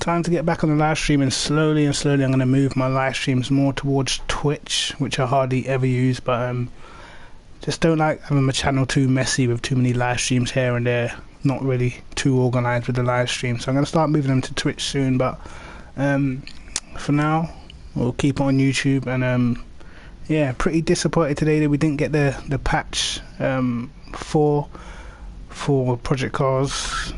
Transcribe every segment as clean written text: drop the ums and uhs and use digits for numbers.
time to get back on the live stream, and slowly I'm going to move my live streams more towards Twitch, which I hardly ever use, but just don't like having my channel too messy with too many live streams here and there. Not really too organized with the live stream, so I'm going to start moving them to Twitch soon, but for now we'll keep on YouTube. And yeah, pretty disappointed today that we didn't get the patch for Project Cars.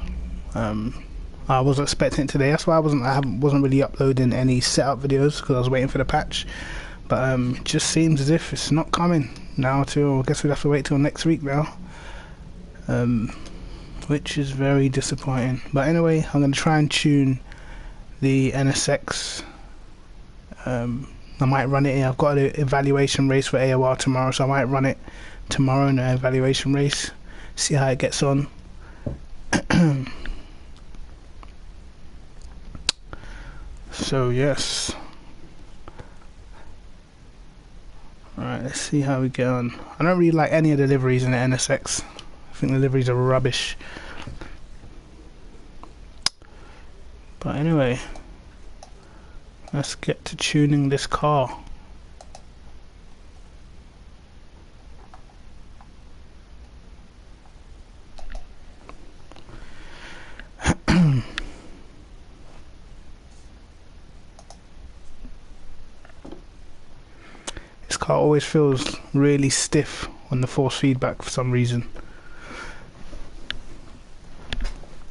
I was expecting it today. That's why I wasn't really uploading any setup videos, because I was waiting for the patch. But it just seems as if it's not coming now. Till I guess we'll have to wait till next week now, which is very disappointing. But anyway, I'm going to try and tune the NSX. I might run it. I've got an evaluation race for AOR tomorrow, so I might run it tomorrow in an evaluation race. See how it gets on. So yes, alright, let's see how we get on. I don't really like any of the liveries in the NSX. I think the liveries are rubbish. But anyway, let's get to tuning this car. This car always feels really stiff on the force feedback for some reason.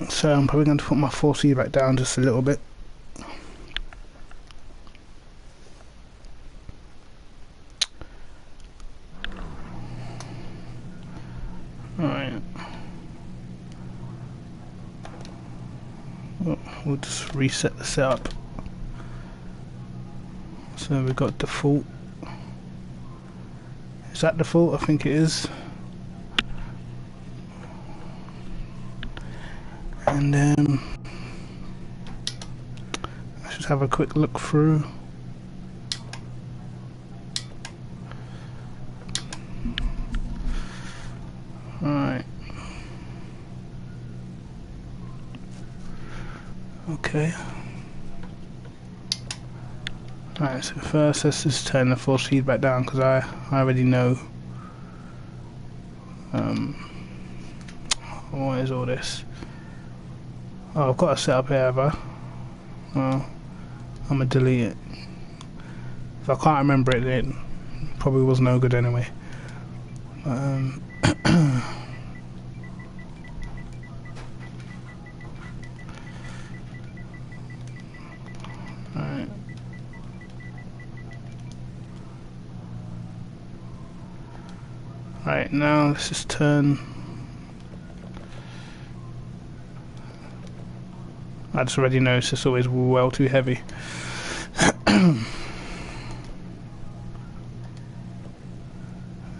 So I'm probably going to put my force feedback down just a little bit. Alright. We'll just reset the setup. So we've got default. Is that default? I think it is. And then let's just have a quick look through. Alright. Okay. Alright, so first let's just turn the force feedback down, because I already know what is all this. Oh, I've got a setup here, have I? Oh, I'm gonna delete it. If I can't remember it, it probably was no good anyway. Alright. Right, now let's just turn. I just already know it's just always well too heavy.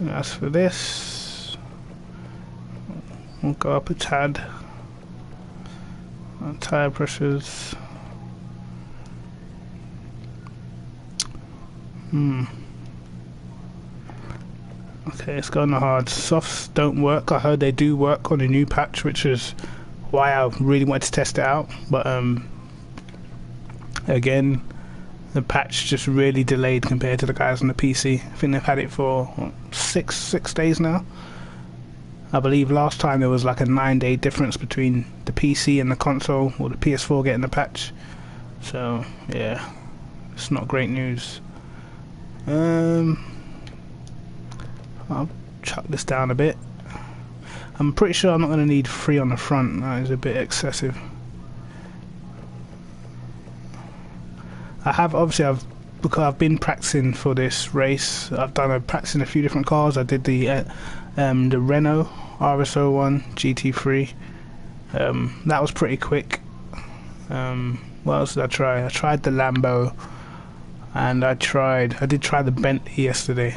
As for this, we'll go up a tad. Tire pressures. Okay, it's going hard. Softs don't work. I heard they do work on a new patch, which is why I really wanted to test it out. But again, the patch just really delayed compared to the guys on the PC. I think they've had it for what, six days now. I believe last time there was like a 9-day difference between the PC and the console, or the PS4 getting the patch. So yeah, it's not great news. I'll chuck this down a bit. I'm pretty sure I'm not going to need 3 on the front. That is a bit excessive. Because I've been practicing for this race. I've done practicing a few different cars. I did the Renault RS01 GT3. That was pretty quick. What else did I try? I tried the Lambo, and I did try the Bentley yesterday.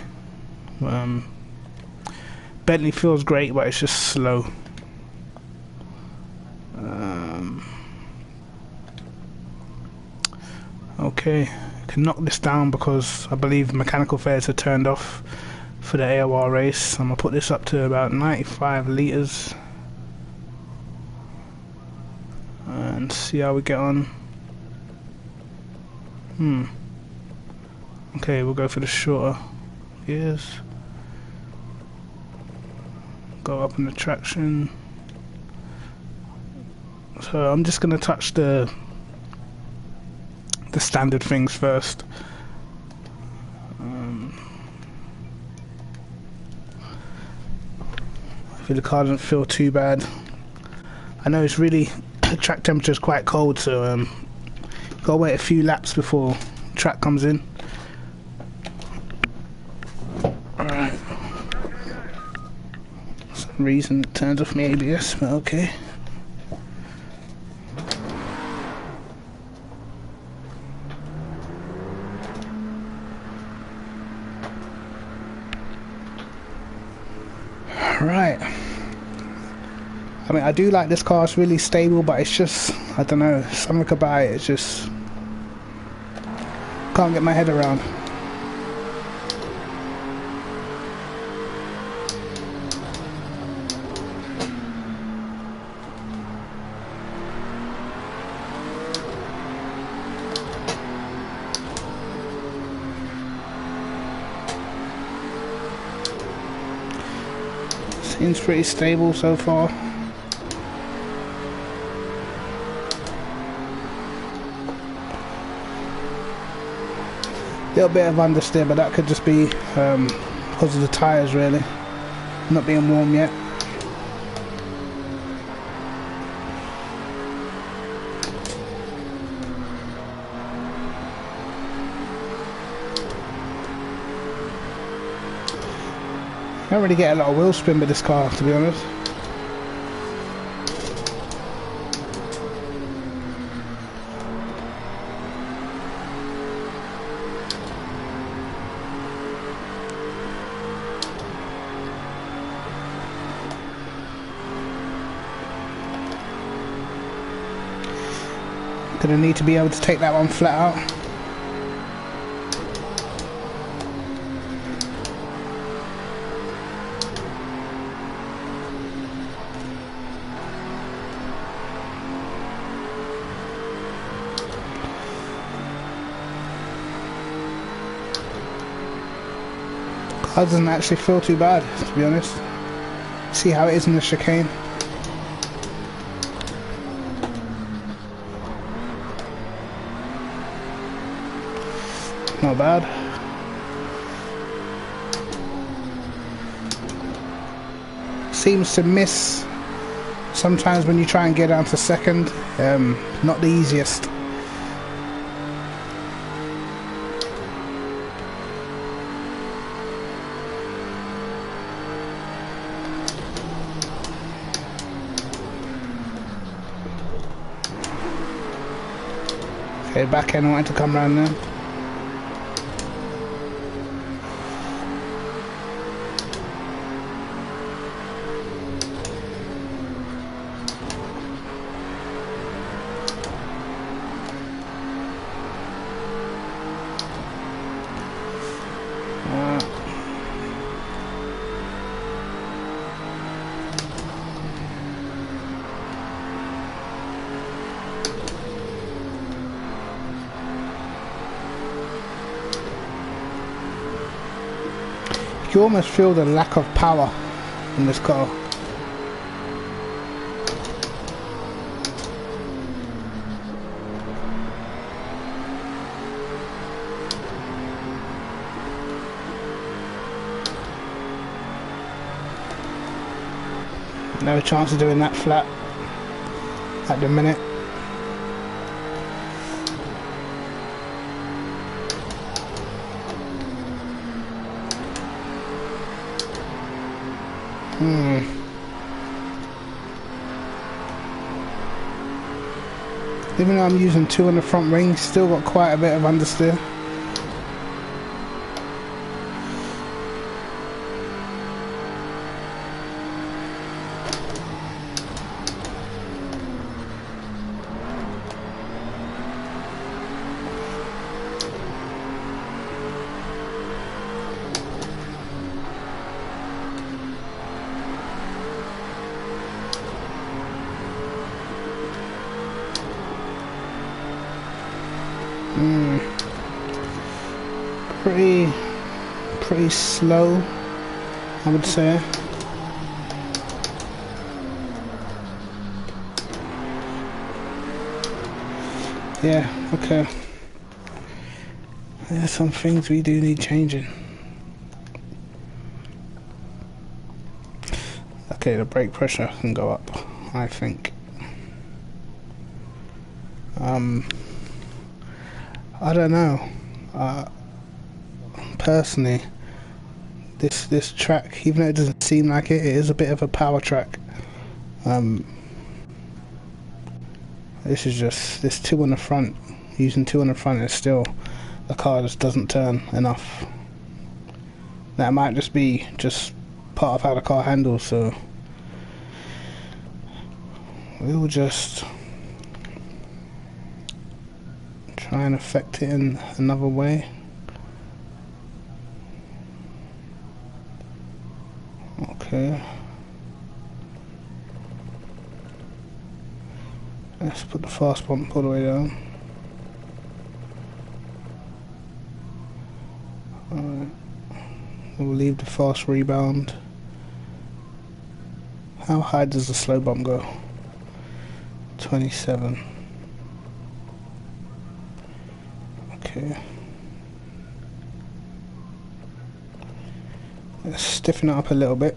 Bentley feels great, but it's just slow. Okay, I can knock this down because I believe mechanical fares are turned off for the AOR race. I'm going to put this up to about 95 litres and see how we get on. Okay, we'll go for the shorter gears. Go up in the traction. So I'm just gonna touch the standard things first. I feel the car doesn't feel too bad. I know it's really track temperature is quite cold, so gotta wait a few laps before track comes in. Alright. For some reason it turns off my ABS, but okay. Right. I mean, I do like this car, it's really stable, but it's just, I don't know, something about it, it's just can't get my head around. Seems pretty stable so far. Little bit of understeer, but that could just be because of the tyres really not being warm yet. I don't really get a lot of wheel spin with this car, to be honest. Gonna need to be able to take that one flat out. Car doesn't actually feel too bad, to be honest. See how it is in the chicane. Not bad. Seems to miss sometimes when you try and get down to second. Not the easiest. Okay, back end wanted to come around there. You almost feel the lack of power in this car. No chance of doing that flat at the minute. Even though I'm using 2 on the front wing, still got quite a bit of understeer. pretty slow, I would say. Yeah, okay. There's some things we do need changing. Okay, the brake pressure can go up, I think. I don't know. Personally, this track, even though it doesn't seem like it, it is a bit of a power track. This is just this two on the front. Using two on the front is still, the car just doesn't turn enough. That might just be part of how the car handles. So we'll just try and affect it in another way. Okay. Let's put the fast bump all the way down. Alright. We'll leave the fast rebound. How high does the slow bump go? 27. Okay. Let's stiffen it up a little bit.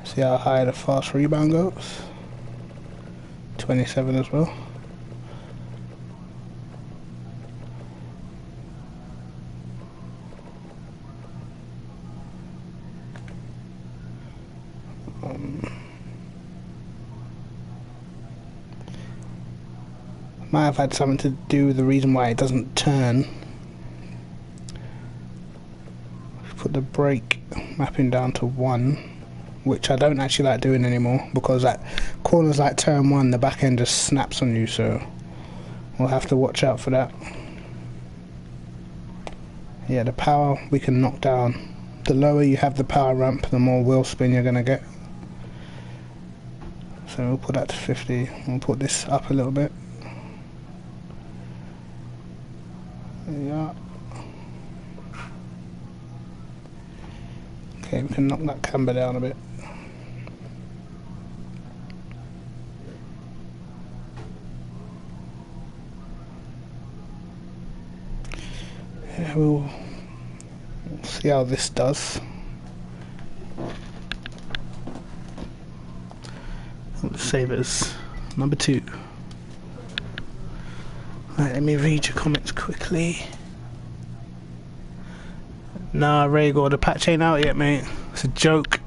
See how high the fast rebound goes. 27 as well. Might have had something to do with the reason why it doesn't turn. Put the brake mapping down to 1, which I don't actually like doing anymore, because at corners like turn 1 the back end just snaps on you, so we'll have to watch out for that. Yeah, the power we can knock down. The lower you have the power ramp, the more wheel spin you're going to get. So we'll put that to 50. We'll put this up a little bit. Yeah. Okay, we can knock that camber down a bit. Yeah, we'll see how this does. Let's save it as number 2. Right, let me read your comments quickly. Nah, Rhaegar, the patch ain't out yet, mate. It's a joke.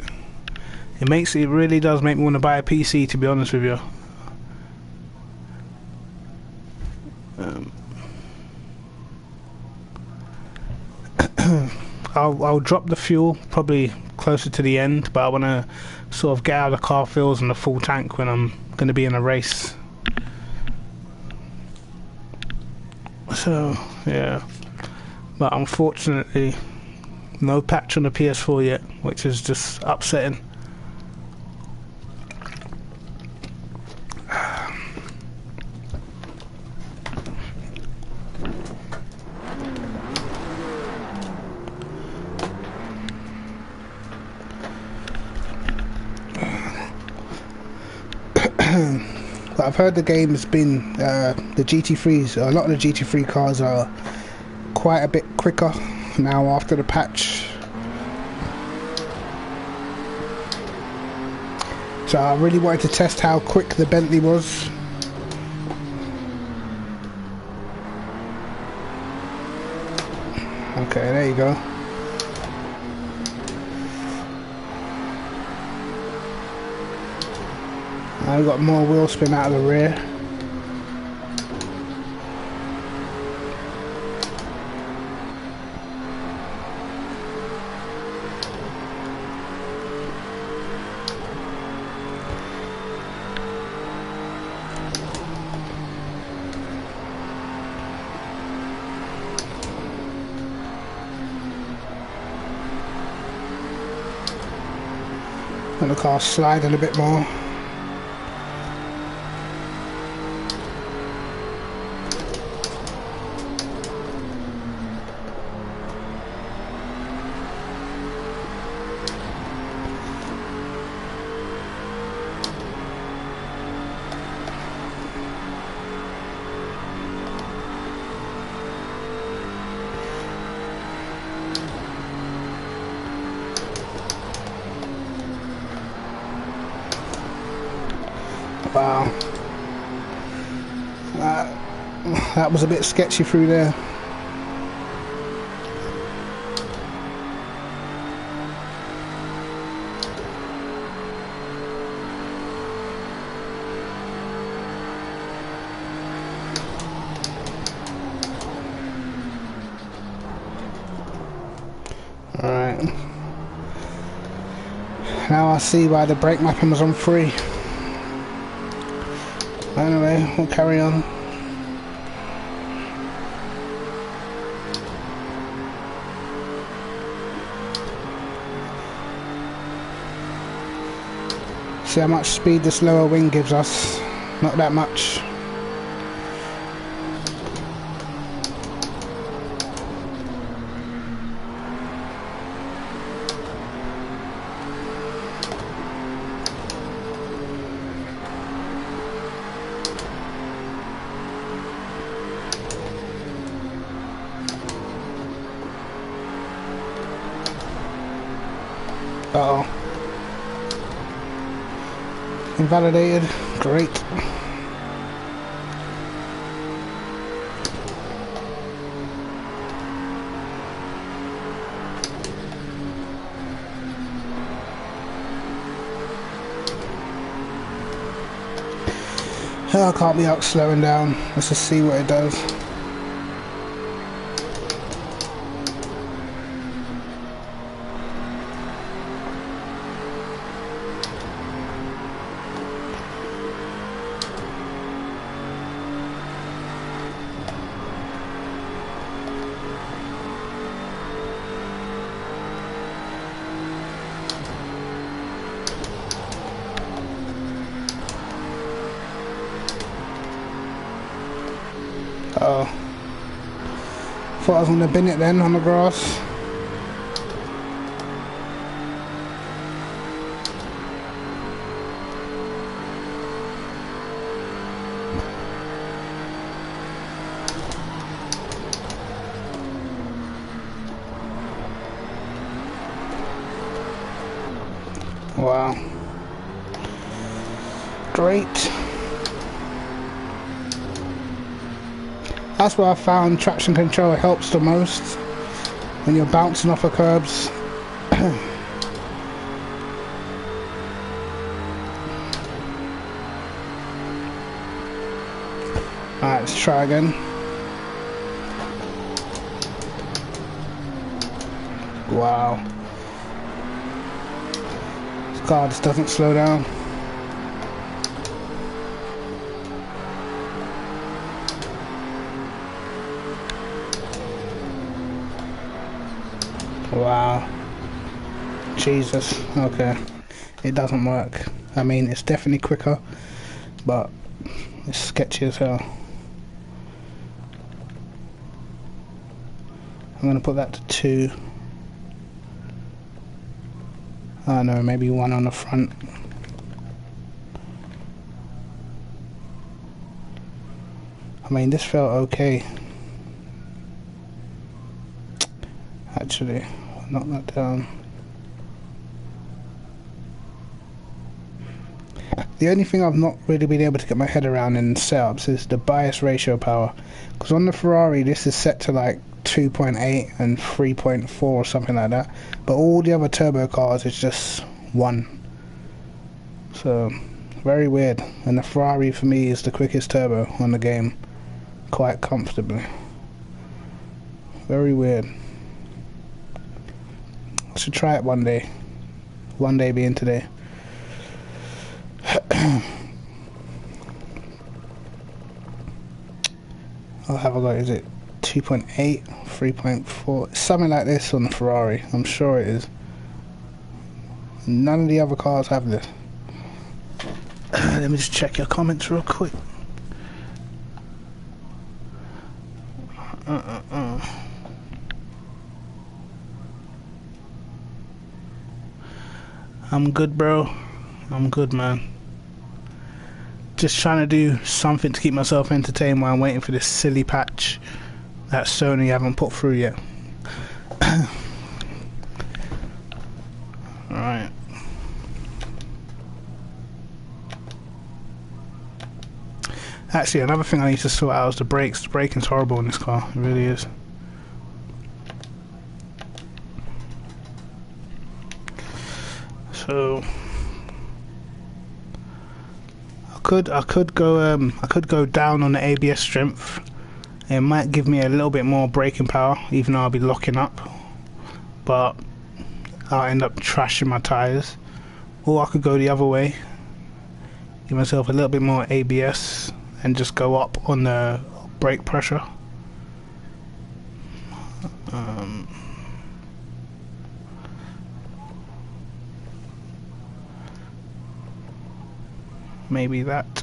It really does make me want to buy a PC, to be honest with you. I'll drop the fuel probably closer to the end, but I want to sort of get how the car feels in the full tank when I'm going to be in a race. So yeah, but unfortunately no patch on the PS4 yet, which is just upsetting. But I've heard the game's been, the GT3s, a lot of the GT3 cars are quite a bit quicker now after the patch. So I really wanted to test how quick the Bentley was. Okay, there you go. I've got more wheel spin out of the rear. And the car's sliding a bit more. Wow. That was a bit sketchy through there. Alright. Now I see why the brake mapping was on 3. Anyway, we'll carry on. See how much speed this lower wing gives us. Not that much. Uh-oh. Invalidated. Great. I can't be out slowing down. Let's just see what it does. Oh, thought I was gonna bin it then on the grass. Wow, great. That's where I found traction control helps the most when you're bouncing off of curbs. Alright, let's try again. Wow. God, this doesn't slow down. Wow. Jesus. Okay. It doesn't work. I mean, it's definitely quicker, but it's sketchy as hell. I'm going to put that to 2. I know, maybe 1 on the front. I mean, this felt okay. Actually, knock that down. The only thing I've not really been able to get my head around in setups is the bias ratio power. Because on the Ferrari, this is set to like 2.8 and 3.4 or something like that. But all the other turbo cars is just 1. So, very weird. And the Ferrari for me is the quickest turbo on the game. Quite comfortably. Very weird. I should try it one day. One day being today. I'll have a look. Is it 2.8, 3.4? Something like this on the Ferrari. I'm sure it is. None of the other cars have this. Let me just check your comments real quick. I'm good, bro. I'm good, man. Just trying to do something to keep myself entertained while I'm waiting for this silly patch that Sony haven't put through yet. Alright. Actually, another thing I need to sort out is the brakes. The braking's horrible in this car. It really is. So I could go down on the ABS strength. It might give me a little bit more braking power, even though I'll be locking up. But I'll end up trashing my tyres. Or I could go the other way, give myself a little bit more ABS, and just go up on the brake pressure. Maybe that.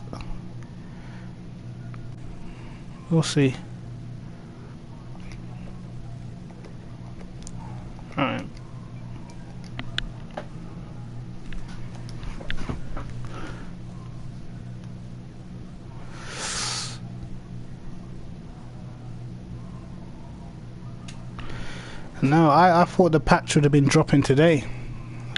We'll see. Alright. No, I thought the patch would have been dropping today.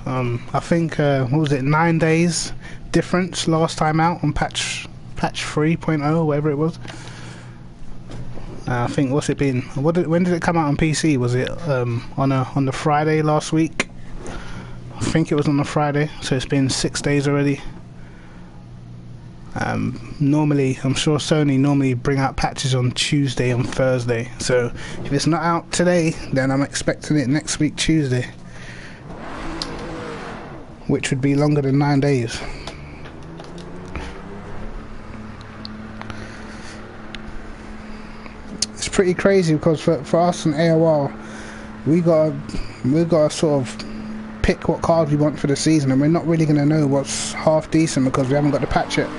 I think what was it, 9 days difference last time out on patch 3.0 or whatever it was. I think, what's it been? When did it come out on PC? Was it on the Friday last week? I think it was on the Friday, so it's been 6 days already. Normally, I'm sure Sony normally bring out patches on Tuesday and Thursday. So if it's not out today, then I'm expecting it next week Tuesday, which would be longer than 9 days. It's pretty crazy because for us in AOR, we gotta sort of pick what cars we want for the season, and we're not really gonna know what's half decent because we haven't got the patch yet.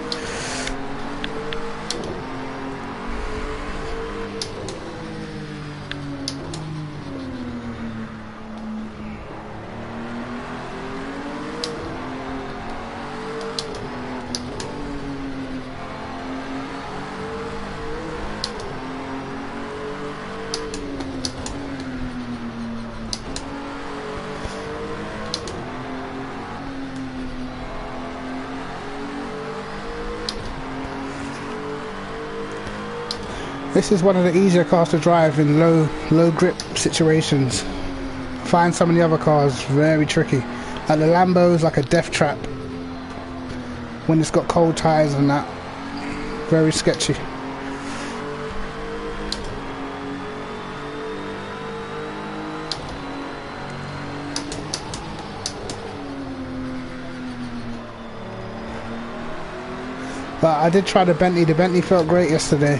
This is one of the easier cars to drive in low grip situations. Find some of the other cars very tricky. Like the Lambo is like a death trap when it's got cold tyres and that. Very sketchy. But I did try the Bentley. The Bentley felt great yesterday.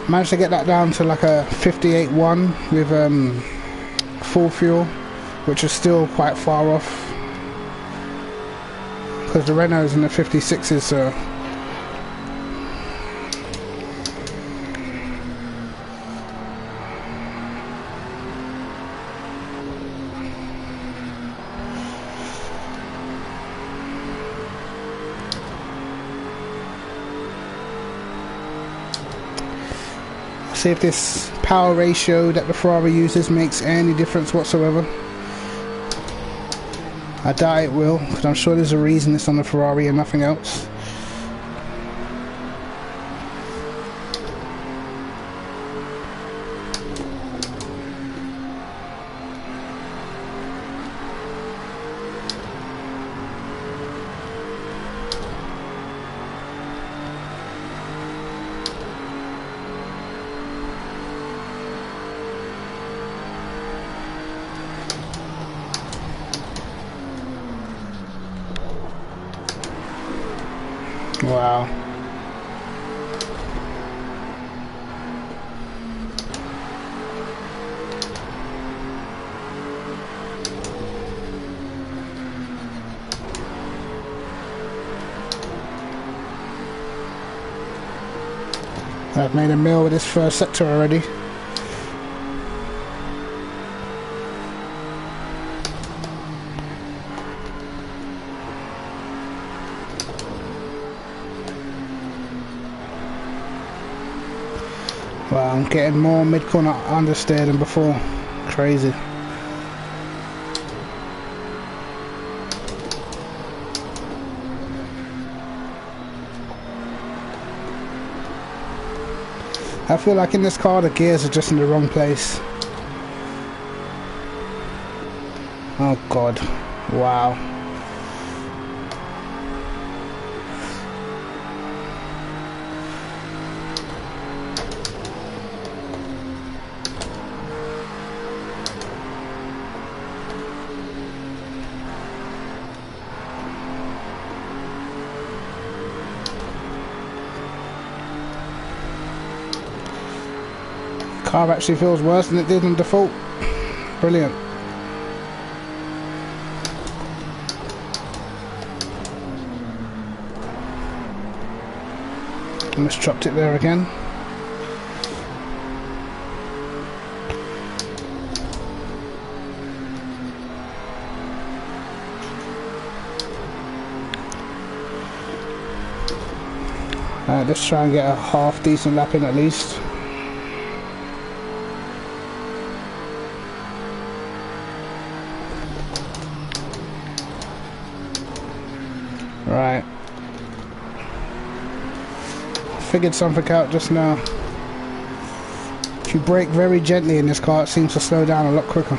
Managed to get that down to like a 58.1 with full fuel, which is still quite far off because the Renault's in the 56s, so see if this power ratio that the Ferrari uses makes any difference whatsoever. I doubt it will, because I'm sure there's a reason it's on the Ferrari and nothing else. Wow. I've made a meal with this first sector already. Wow, I'm getting more mid-corner understeer than before. Crazy. I feel like in this car the gears are just in the wrong place. Oh god, wow. Car actually feels worse than it did on default. Brilliant. Almost dropped it there again. Let's try and get a half decent lap in at least. Right. Figured something out just now. If you brake very gently in this car, it seems to slow down a lot quicker.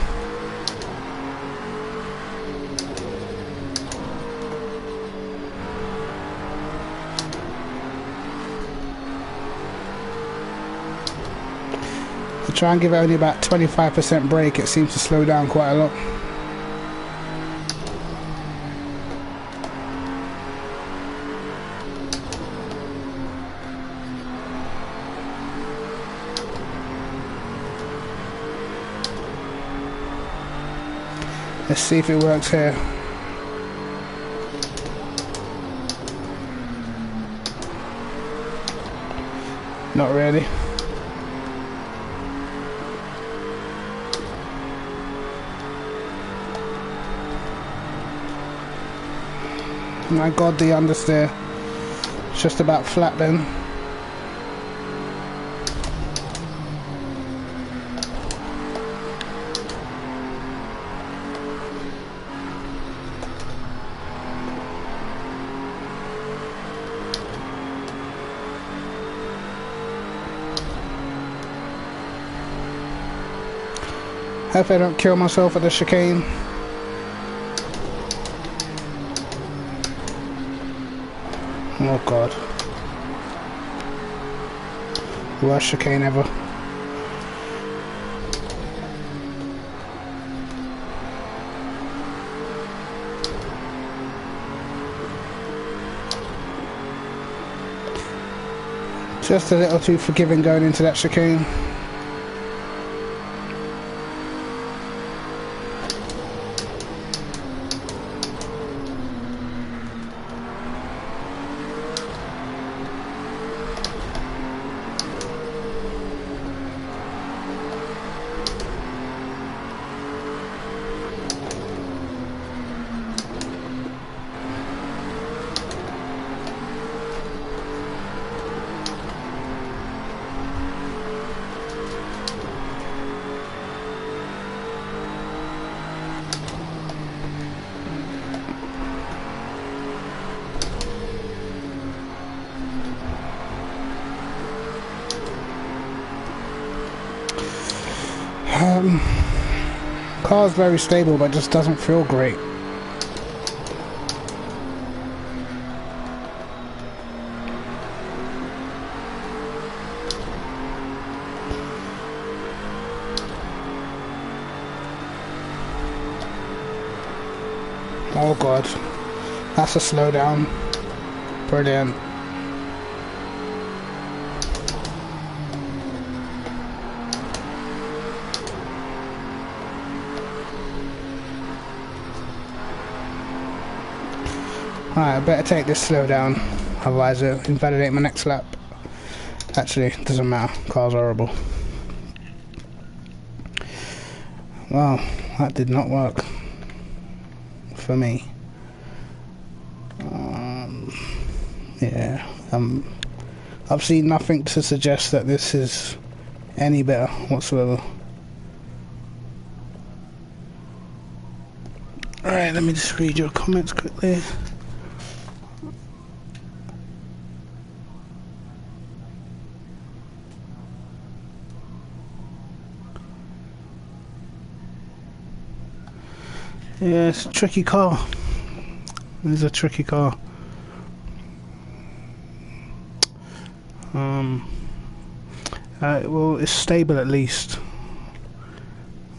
To try and give it only about 25% brake, it seems to slow down quite a lot. Let's see if it works here. Not really. My god, the understeer. It's just about flat then. Hope I don't kill myself at the chicane. Oh god. Worst chicane ever. Just a little too forgiving going into that chicane. Car's very stable, but just doesn't feel great. Oh god, that's a slowdown. Brilliant. Alright, I better take this slow down, otherwise it'll invalidate my next lap. Actually, it doesn't matter, car's horrible. Well, that did not work for me. Yeah, I've seen nothing to suggest that this is any better whatsoever. Alright, let me just read your comments quickly. Yeah, it's a tricky car. It's a tricky car. Well, it's stable at least.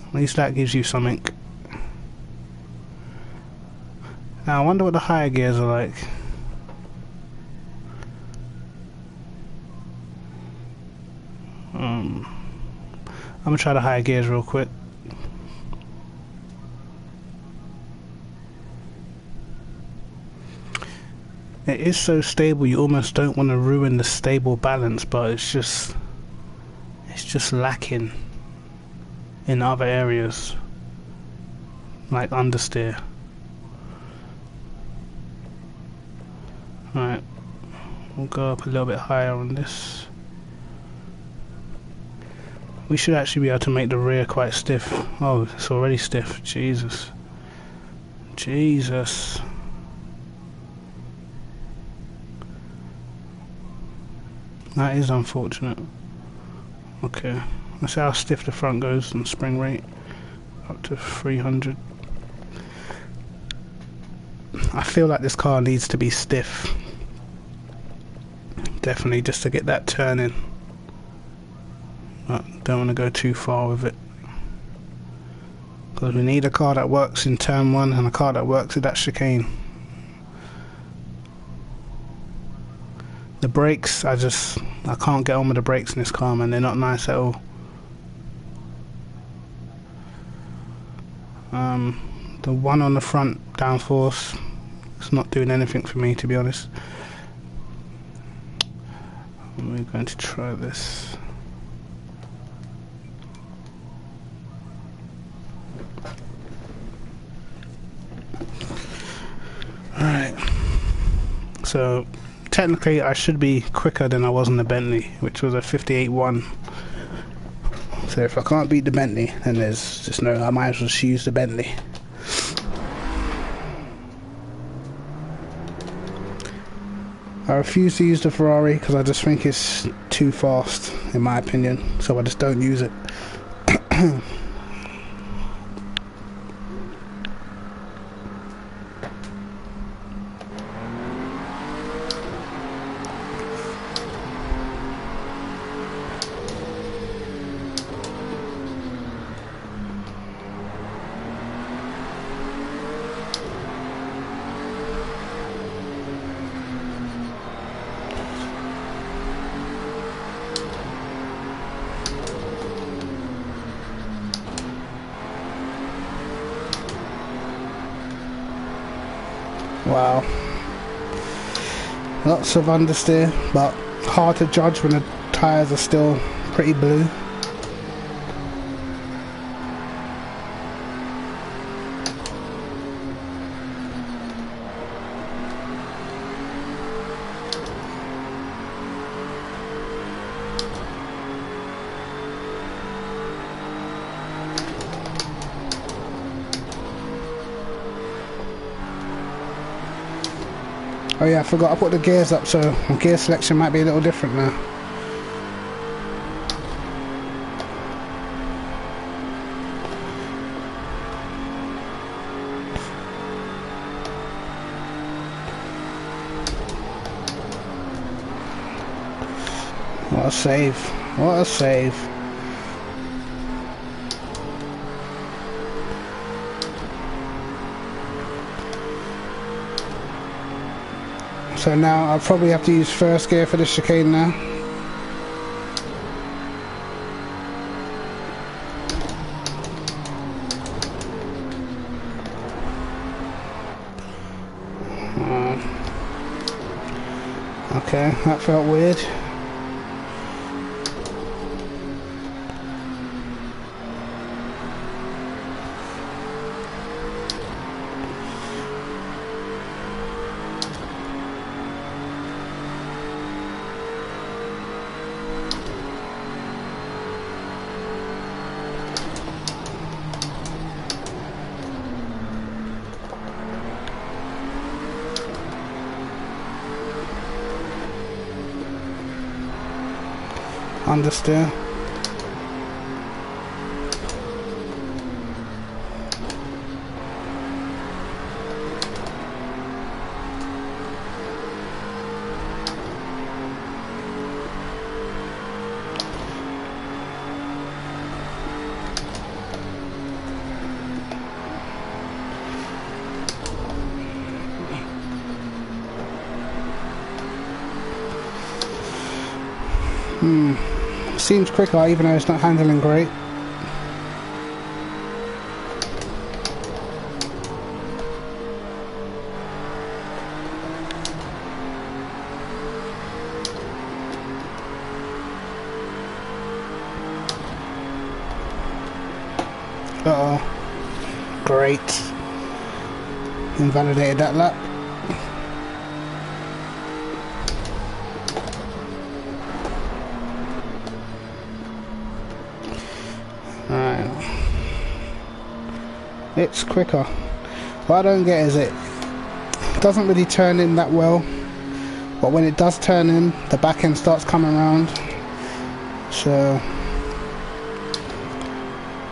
At least that gives you something. Now I wonder what the higher gears are like. I'm gonna try the higher gears real quick. It is so stable you almost don't want to ruin the stable balance, but it's just lacking in other areas, like understeer. Right, we'll go up a little bit higher on this. We should actually be able to make the rear quite stiff. Oh, it's already stiff. Jesus. Jesus. That is unfortunate. Okay, let's see how stiff the front goes and spring rate. Up to 300. I feel like this car needs to be stiff. Definitely, just to get that turning. But don't want to go too far with it. Because we need a car that works in turn 1 and a car that works with that chicane. The brakes, I can't get on with the brakes in this car, man. They're not nice at all. The one on the front downforce, it's not doing anything for me, to be honest. We're going to try this. Alright. So technically I should be quicker than I was in the Bentley, which was a 58.1. So if I can't beat the Bentley, then there's just no, I might as well just use the Bentley. I refuse to use the Ferrari because I just think it's too fast, in my opinion, so I just don't use it. Wow. Lots of understeer, but hard to judge when the tyres are still pretty blue. Oh yeah, I forgot I put the gears up, so my gear selection might be a little different now. What a save. What a save. So now I'll probably have to use first gear for the chicane now. Okay, that felt weird. Understeer. Seems quicker even though it's not handling great. Uh-oh. Great. Invalidated that lap. Right. It's quicker. What I don't get is it doesn't really turn in that well, but when it does turn in, the back end starts coming around. So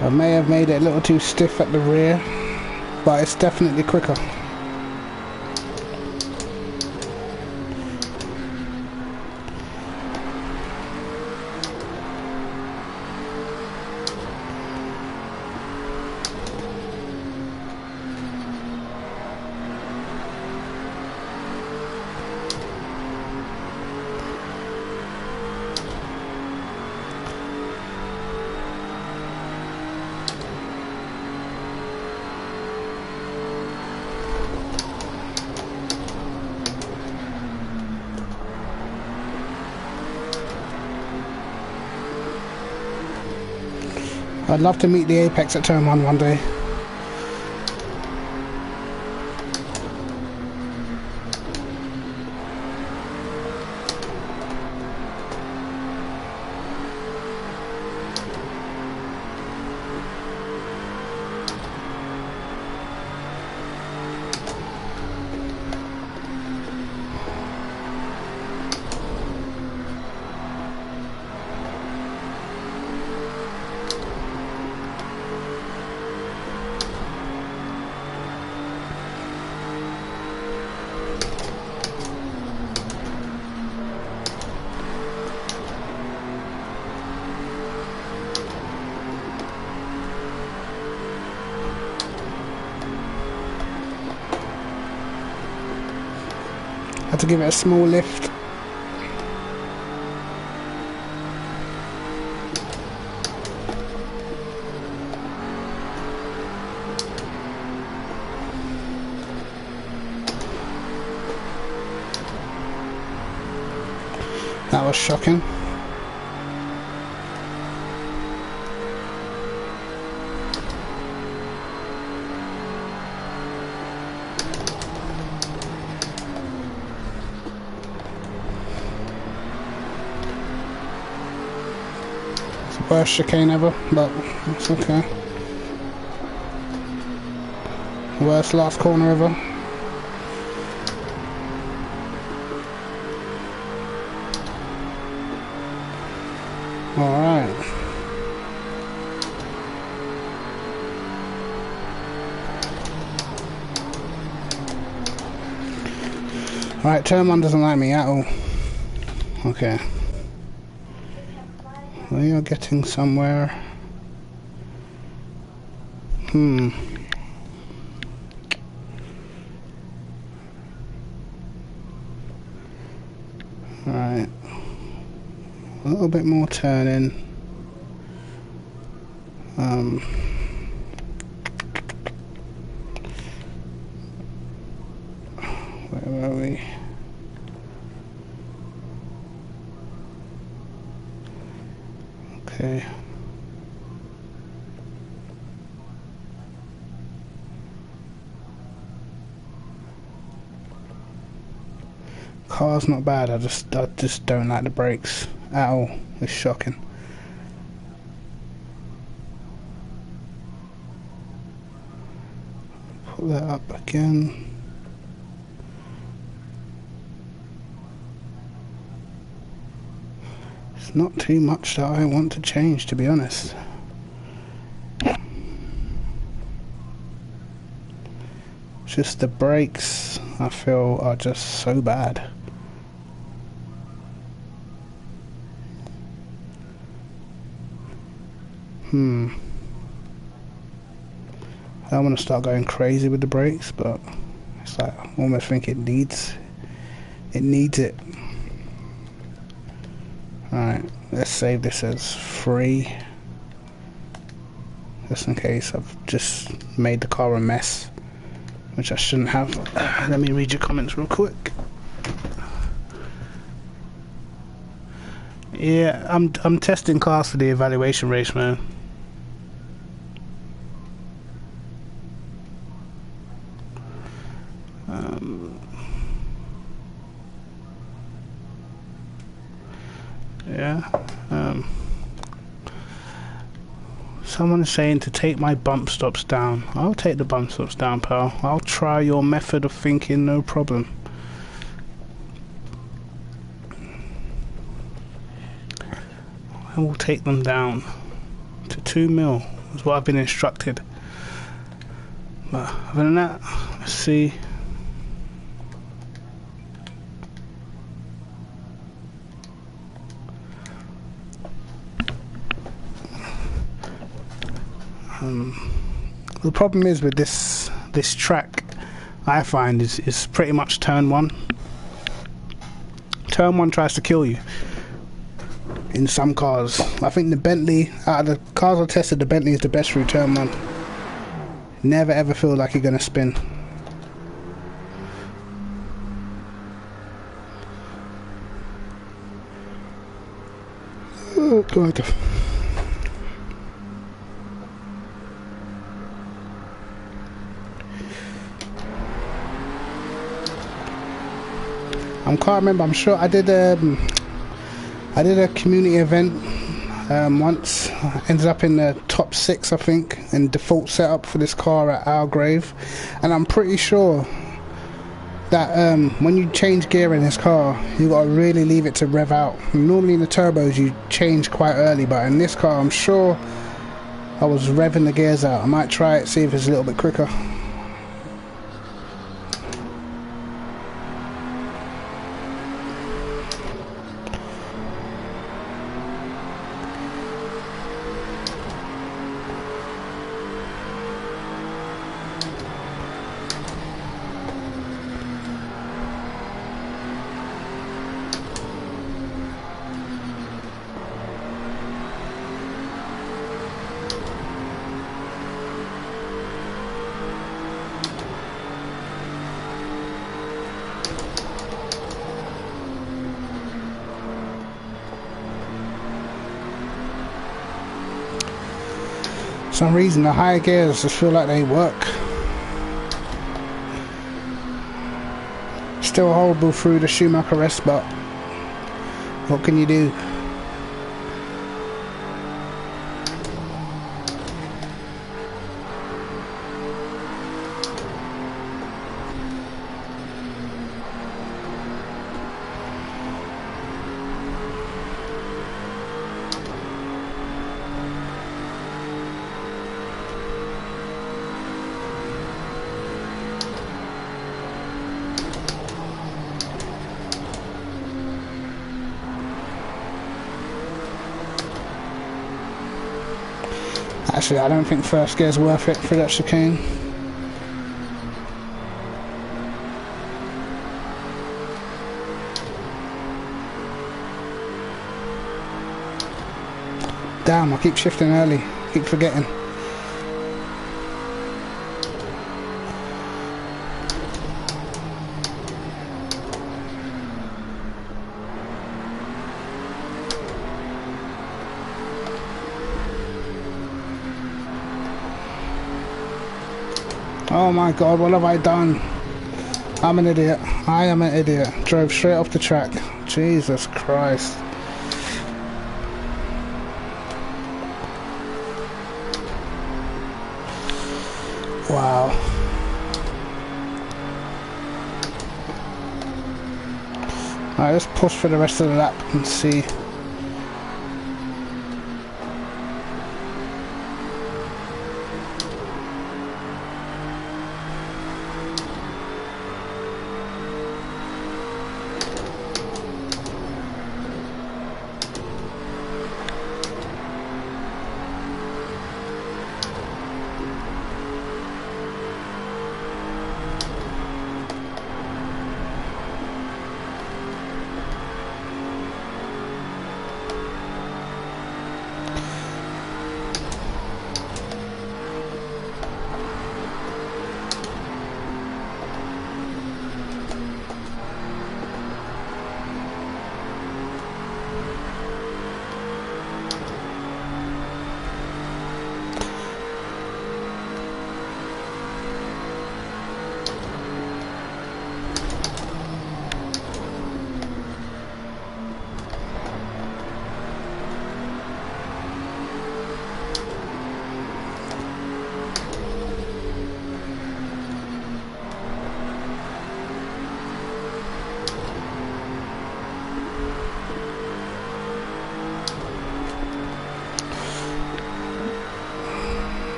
I may have made it a little too stiff at the rear, but it's definitely quicker. I'd love to meet the apex at turn 1 one day. Had to give it a small lift. That was shocking. Worst chicane ever, but it's okay. Worst last corner ever. Alright. Alright, turn 1 doesn't like me at all. Okay. We are getting somewhere. Right. A little bit more turning. Where were we? Okay. Car's not bad. I just don't like the brakes at all. It's shocking. Put that up again. It's not too much that I want to change, to be honest. Just the brakes, I feel, are just so bad. I don't want to start going crazy with the brakes, but it's like I almost think it needs it. Alright. Let's save this as free, just in case I've just made the car a mess, which I shouldn't have. Let me read your comments real quick. Yeah, I'm testing cars for the evaluation race, man. Yeah. Someone is saying to take my bump stops down. I'll take the bump stops down, pal. I'll try your method of thinking, no problem. I will take them down to 2 mil, is what I've been instructed. But other than that, let's see. The problem is with this track, I find is pretty much turn one. Turn one tries to kill you in some cars. I think the Bentley, out of the cars I tested, the Bentley is the best through turn one. Never ever feel like you're gonna spin. Oh god. I can't remember. I'm sure I did a community event once. I ended up in the top 6, I think, in default setup for this car at Algrave, and I'm pretty sure that when you change gear in this car, you got to really leave it to rev out. Normally in the turbos you change quite early, but in this car I'm sure I was revving the gears out. I might try it, see if it's a little bit quicker. For some reason the higher gears just feel like they work. Still horrible through the Schumacher S, but what can you do? Actually, I don't think first gear's worth it for that chicane. Damn, I keep shifting early, keep forgetting. Oh my god, what have I done? I'm an idiot. I am an idiot. Drove straight off the track. Jesus Christ. Wow. Alright, let's push for the rest of the lap and see.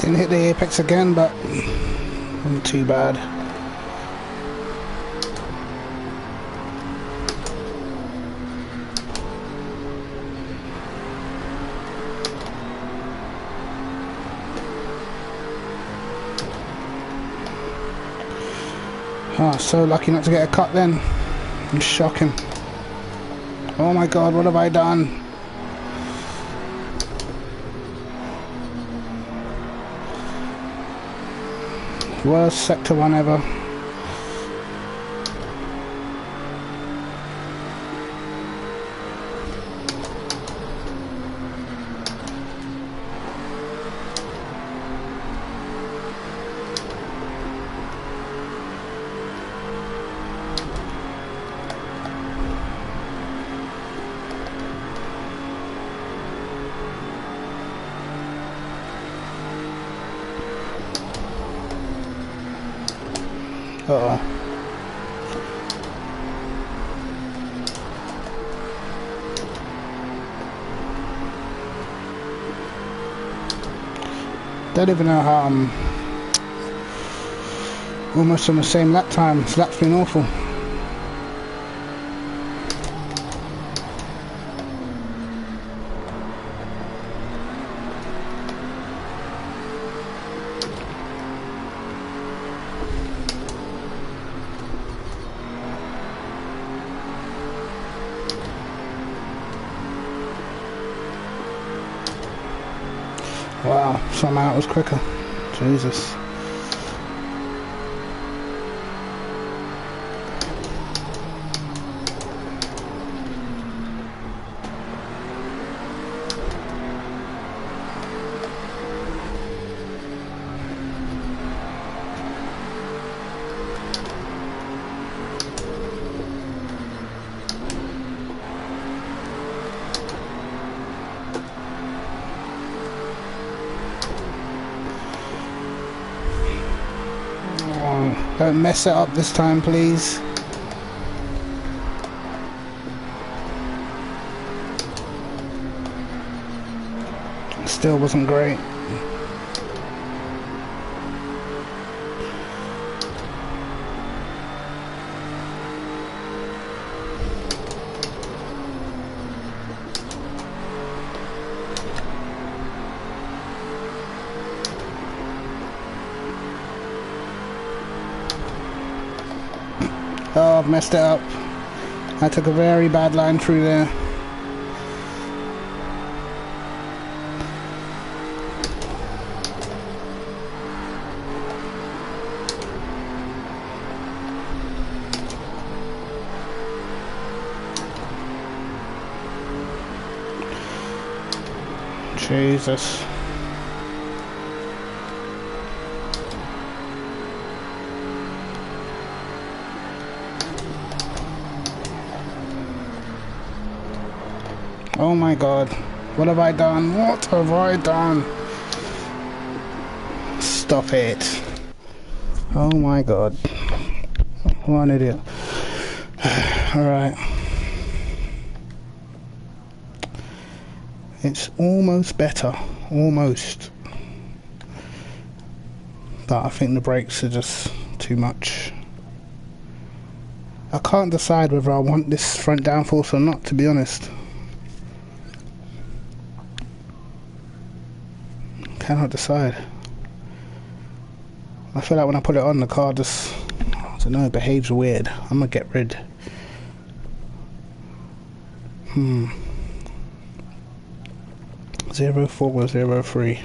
Didn't hit the apex again, but not too bad. Oh, so lucky not to get a cut then. It's shocking. Oh my god, what have I done? Worst sector one ever. Uh-oh. Don't even know how I'm almost on the same lap time. This lap's been awful. Wow, somehow it was quicker. Jesus. Don't mess it up this time, please. Still wasn't great. Oh, I've messed it up. I took a very bad line through there. Jesus. Oh my god, what have I done? What have I done? Stop it. Oh my god. What an idiot. Alright. It's almost better. Almost. But I think the brakes are just too much. I can't decide whether I want this front downforce or not, to be honest. Cannot decide. I feel like when I put it on, the car just, I don't know, behaves weird. I'm gonna get rid. 0403.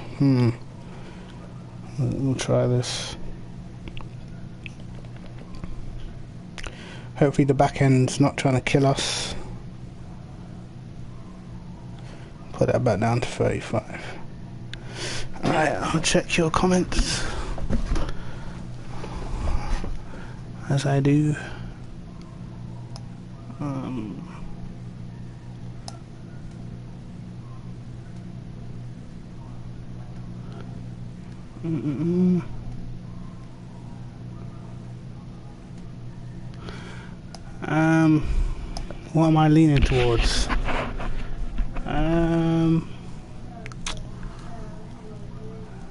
We'll try this. Hopefully the back end's not trying to kill us. Put that back down to 35. Alright, I'll check your comments as I do. What am I leaning towards?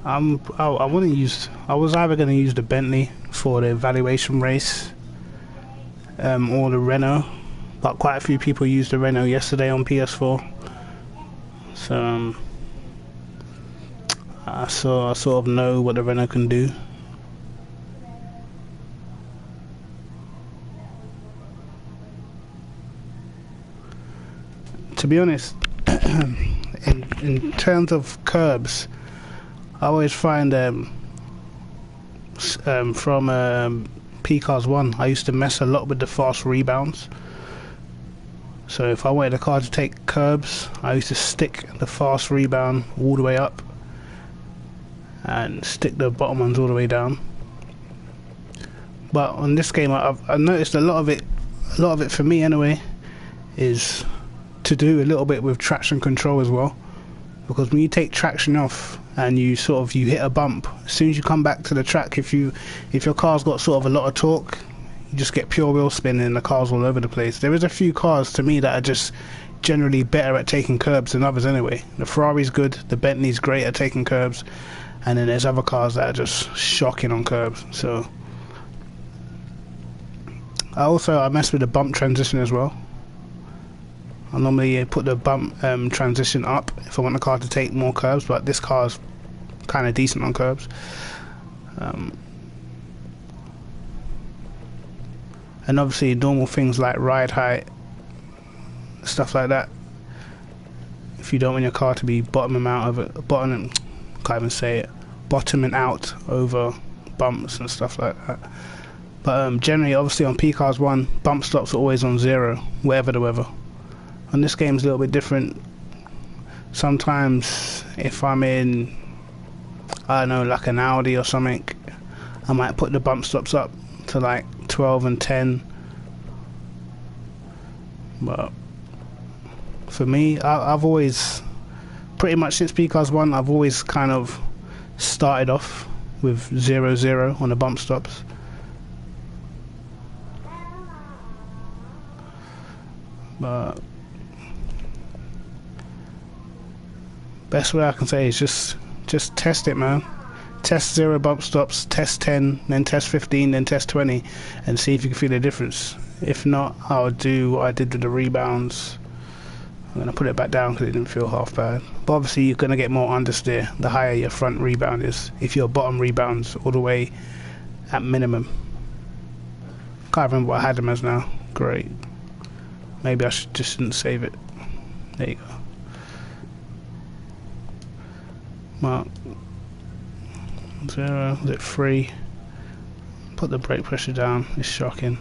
I want to use. I was either going to use the Bentley for the evaluation race, or the Renault, but quite a few people used the Renault yesterday on PS4. So I sort of know what the Renault can do. To be honest, in terms of curbs, I always find from P-Cars 1, I used to mess a lot with the fast rebounds. So if I wanted a car to take curbs, I used to stick the fast rebound all the way up and stick the bottom ones all the way down. But on this game, I've noticed a lot of it for me anyway is to do a little bit with traction control as well, because when you take traction off and you hit a bump, as soon as you come back to the track, if your car's got sort of a lot of torque, you just get pure wheel spin and the car's all over the place. There is a few cars to me that are just generally better at taking curbs than others anyway. The Ferrari's good, the Bentley's great at taking curbs, and then there's other cars that are just shocking on curbs. So I mess with the bump transition as well. I normally put the bump transition up if I want the car to take more curbs, but this car's kind of decent on curbs. And obviously normal things like ride height, stuff like that. If you don't want your car to be bottoming out over bumps and stuff like that. But generally, obviously on P-Cars 1, bump stops are always on 0, whatever the weather. And this game's a little bit different. Sometimes if I'm in, I don't know, like an Audi or something, I might put the bump stops up to like 12 and 10. But for me, I've always, pretty much since P-Cars 1, I've always kind of started off with 0-0 on the bump stops. But best way I can say is just test it, man. Test 0 bump stops, test 10, then test 15, then test 20, and see if you can feel the difference. If not, I'll do what I did with the rebounds. I'm going to put it back down because it didn't feel half bad. But obviously you're going to get more understeer the higher your front rebound is, if your bottom rebound's all the way at minimum. Can't remember what I had them as now. Great. Maybe I shouldn't save it. There you go. Mark 0, is it 3? Put the brake pressure down, it's shocking.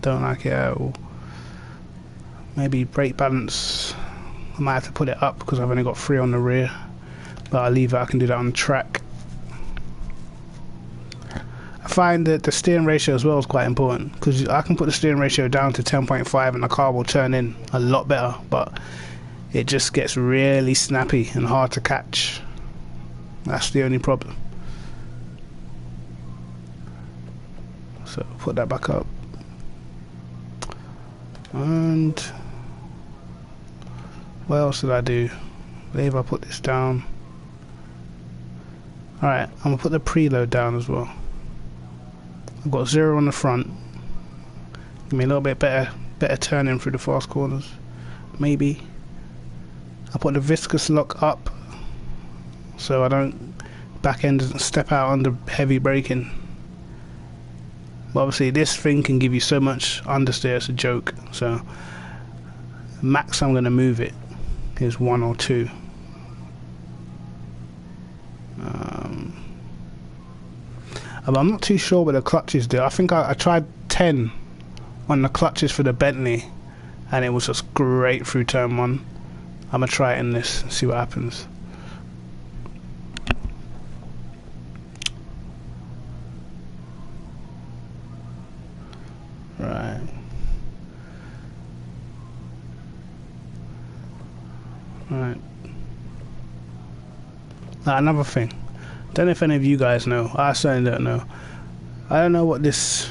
Don't like it at all. Maybe brake balance, I might have to put it up because I've only got 3 on the rear, but I'll leave it, I can do that on the track. I find that the steering ratio as well is quite important, because I can put the steering ratio down to 10.5 and the car will turn in a lot better, but it just gets really snappy and hard to catch. That's the only problem. So put that back up. And what else did I do? I believe I put this down. Alright, I'm gonna put the preload down as well. I've got 0 on the front. Give me a little bit better turning through the fast corners. Maybe. I put the viscous lock up so I don't back end and step out under heavy braking. But obviously this thing can give you so much understeer, it's a joke. So max I'm going to move it is 1 or 2. I'm not too sure what the clutches do. I think I tried 10 on the clutches for the Bentley and it was just great through turn 1. I'm going to try it in this and see what happens. Right. Right. Now, another thing. Don't know if any of you guys know. I certainly don't know. I don't know what this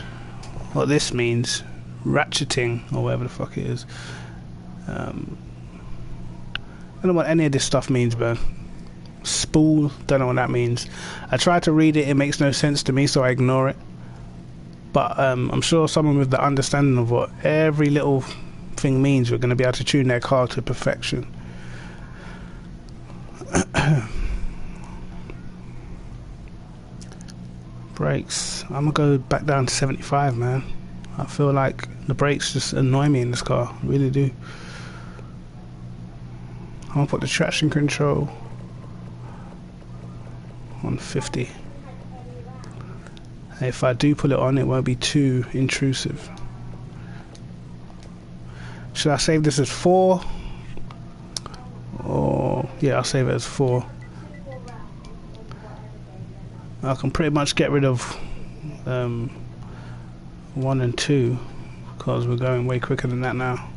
means. Ratcheting or whatever the fuck it is. I don't know what any of this stuff means, man. spool, don't know what that means. I tried to read it, it makes no sense to me, so I ignore it. But I'm sure someone with the understanding of what every little thing means, we're going to be able to tune their car to perfection. Brakes, I'm gonna go back down to 75, man. I feel like the brakes just annoy me in this car, I really do. I'm gonna put the traction control on 50. If I do pull it on, it won't be too intrusive. Should I save this as 4? Or yeah, I'll save it as 4. I can pretty much get rid of 1 and 2 because we're going way quicker than that now.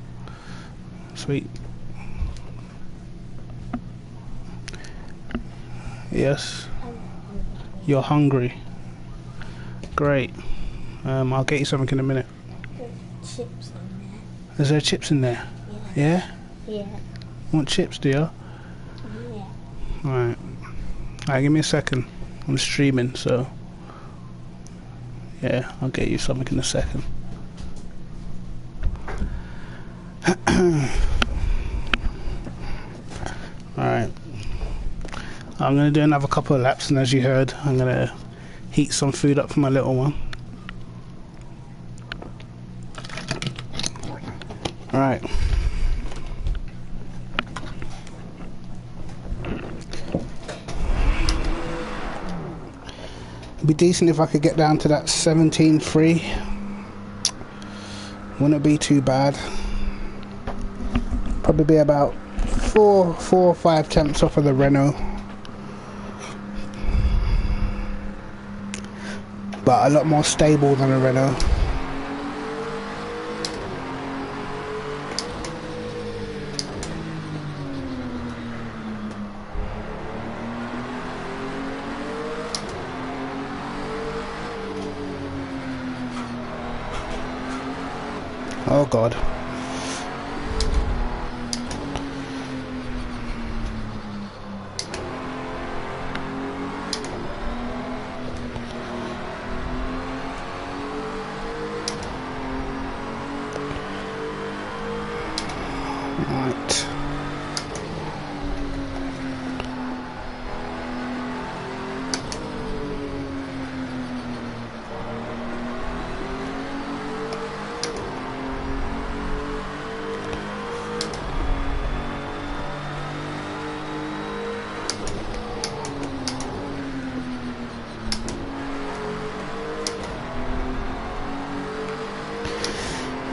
Sweet. Yes. You're hungry. Great. I'll get you something in a minute. There's chips in there. Is there chips in there? Yeah. Yeah? Yeah. Want chips, do you? Yeah. Alright. Alright, give me a second. I'm streaming, so yeah, I'll get you something in a second. Alright. I'm going to do another couple of laps, and as you heard, I'm going to heat some food up for my little one. Alright. It'd be decent if I could get down to that 17.3. Wouldn't be too bad. Probably be about 4 or 5 tenths off of the Renault. But a lot more stable than a Renault. Oh God. Right.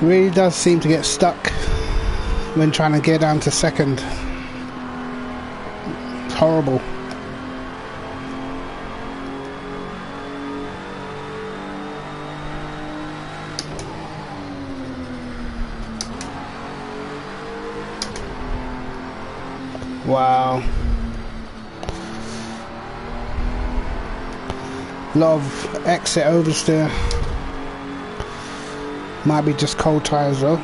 Really does seem to get stuck when trying to get down to second. It's horrible. Wow. A lot of exit oversteer. Might be just cold tires though.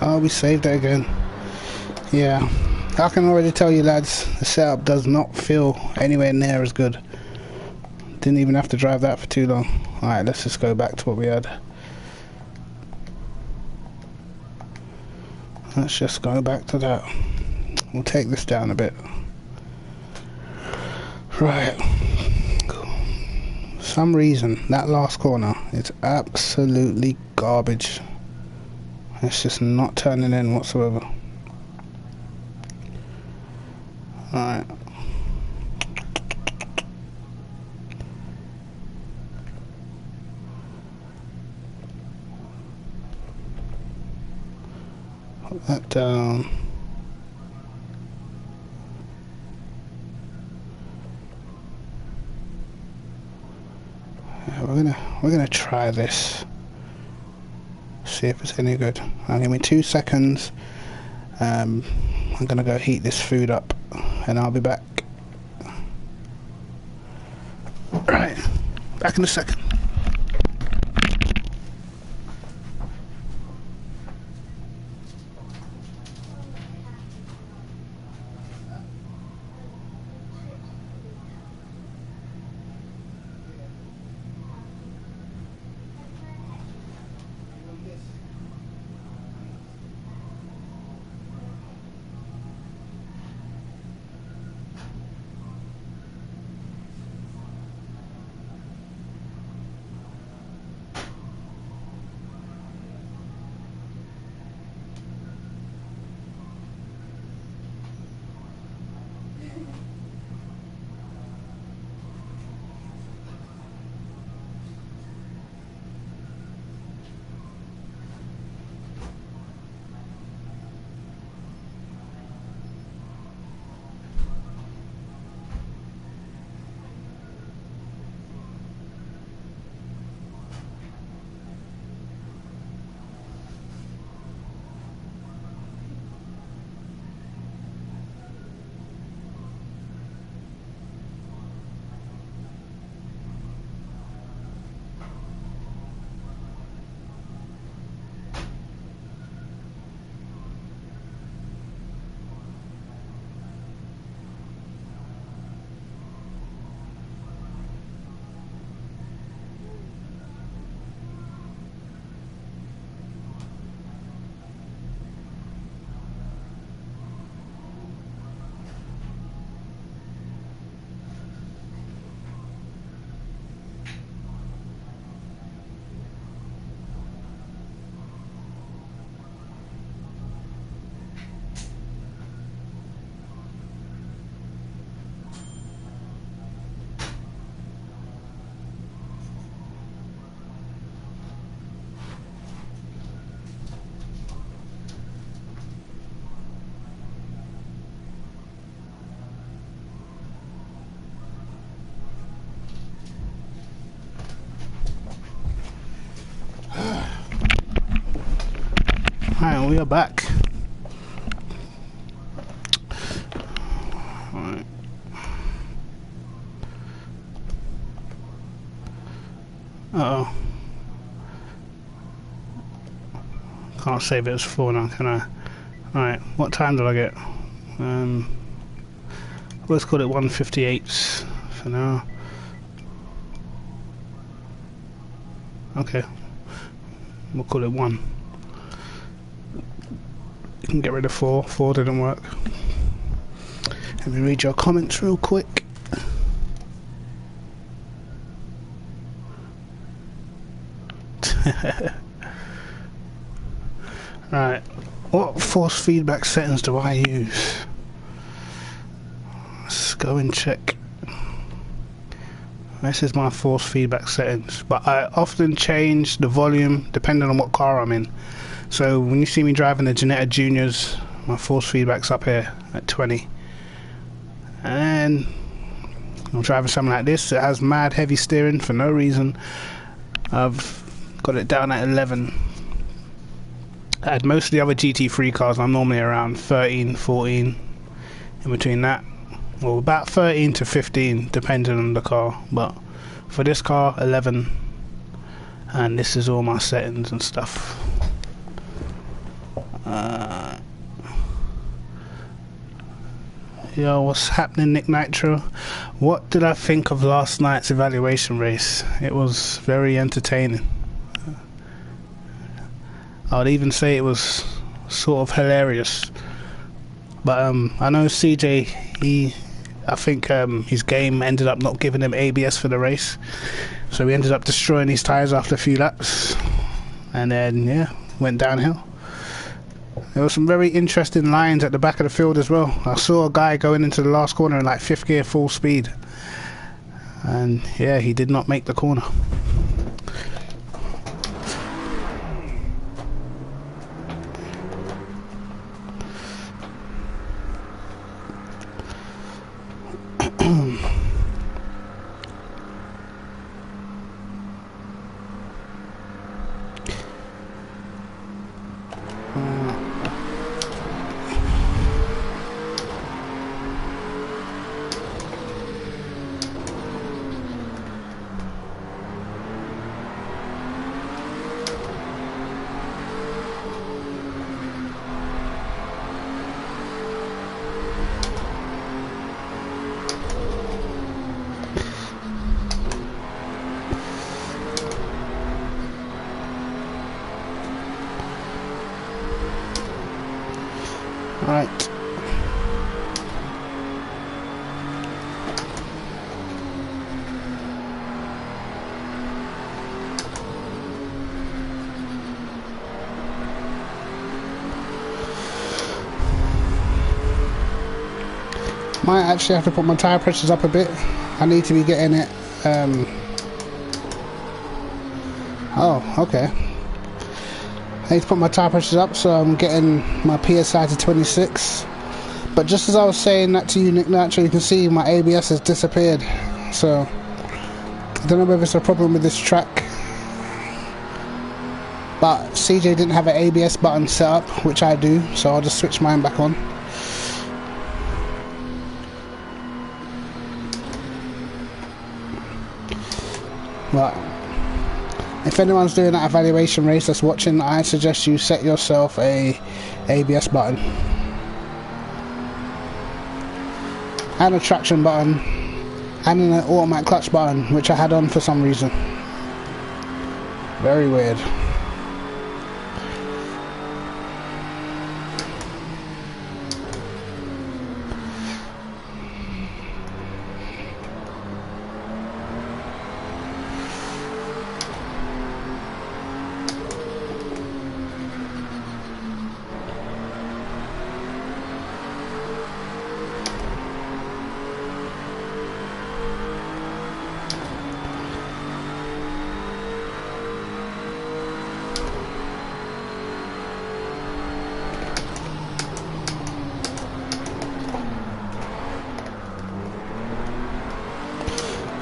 Oh, we saved it again. Yeah, I can already tell you lads, the setup does not feel anywhere near as good. Didn't even have to drive that for too long. Alright, let's just go back to what we had. Let's just go back to that. We'll take this down a bit. Right. For some reason, that last corner is absolutely garbage. It's just not turning in whatsoever. Alright. Put that down. Yeah, we're gonna try this. See if it's any good. Give me 2 seconds. I'm gonna go heat this food up and I'll be back. Right, back in a second. Alright, we are back. Alright. Uh-oh. Can't save it as 4 now, can I? Alright, what time did I get? Let's call it 1:58 for now. Okay. We'll call it 1. You can get rid of 4. 4 didn't work. Let me read your comments real quick. Right. What force feedback settings do I use? Let's go and check. This is my force feedback settings, but I often change the volume depending on what car I'm in. So when you see me driving the Jetta Juniors, my force feedback's up here at 20. And I'm driving something like this, it has mad heavy steering for no reason. I've got it down at 11. At most of the other GT3 cars, I'm normally around 13, 14, in between that. Well, about 13 to 15, depending on the car. But for this car, 11. And this is all my settings and stuff. Yo, what's happening, Nick Nitro? What did I think of last night's evaluation race? It was very entertaining. I'd even say it was sort of hilarious. But I know CJ, I think his game ended up not giving him ABS for the race, so he ended up destroying his tyres after a few laps, and then yeah, went downhill. There were some very interesting lines at the back of the field as well. I saw a guy going into the last corner in like 5th gear full speed, and yeah, he did not make the corner. Right. Might actually have to put my tyre pressures up a bit. I need to be getting it. Oh, okay. I need to put my tyre pressures up, so I'm getting my PSI to 26. But just as I was saying that to you, Nick Nacho, you can see my ABS has disappeared. So I don't know whether it's a problem with this track, but CJ didn't have an ABS button set up, which I do, so I'll just switch mine back on. But if anyone's doing that evaluation race that's watching, I suggest you set yourself a ABS button and a traction button and an automatic clutch button, which I had on for some reason. Very weird.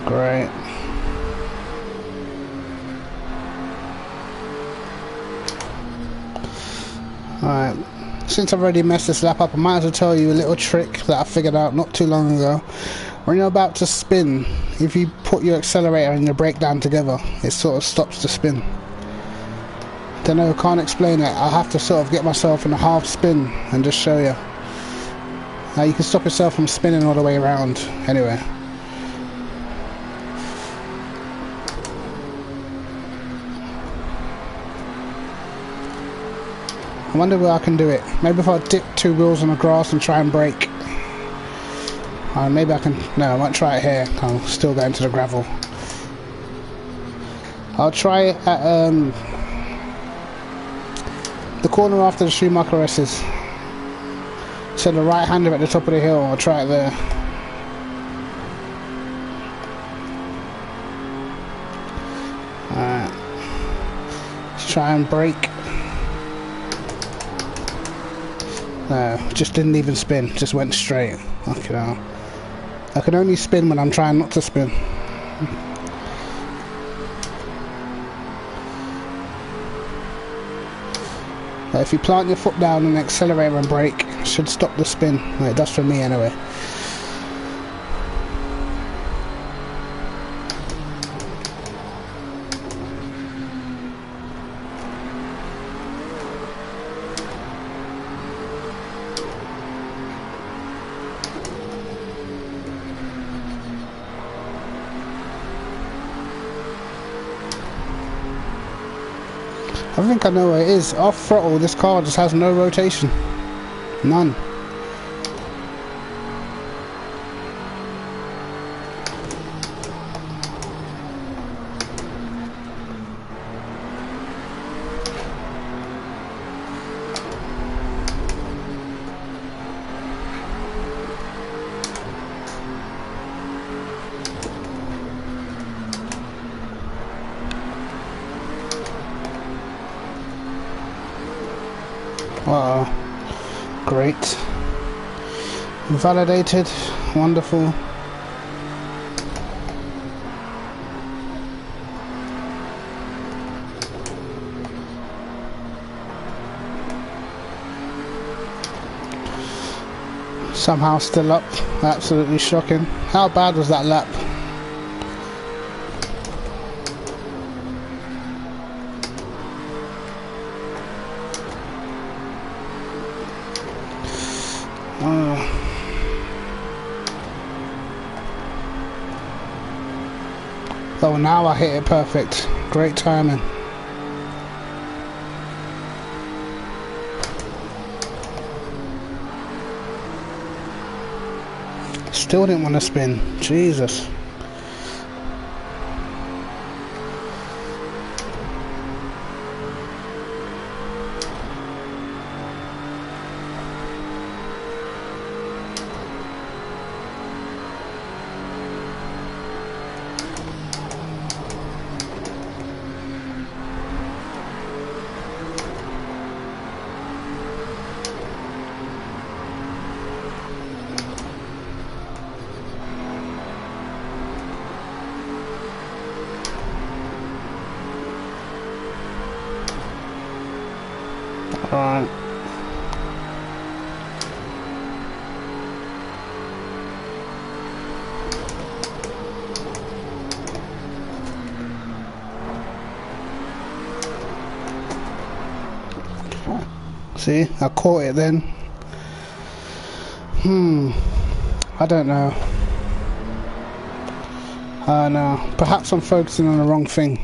Great. Alright, since I've already messed this lap up, I might as well tell you a little trick that I figured out not too long ago. When you're about to spin, if you put your accelerator and your brake down together, it sort of stops the spin. Don't know, can't explain it. I'll have to sort of get myself in a half spin and just show you. Now you can stop yourself from spinning all the way around anyway. I wonder where I can do it. Maybe if I dip 2 wheels on the grass and try and brake. Maybe I can... No, I might try it here. I'll still go into the gravel. I'll try it at the corner after the Schumacher S's. So the right hander at the top of the hill. I'll try it there. Alright. Let's try and brake. No, just didn't even spin, just went straight. Okay, now I can only spin when I'm trying not to spin. But if you plant your foot down and accelerate and brake, it should stop the spin. Well, it does for me anyway. I think I know where it is. Off throttle, this car just has no rotation. None. Uh-oh. Great. Validated. Wonderful. Somehow still up. Absolutely shocking. How bad was that lap? Oh, now I hit it perfect. Great timing. Still didn't want to spin. Jesus. Alright. See, I caught it then. I don't know. No. Perhaps I'm focusing on the wrong thing.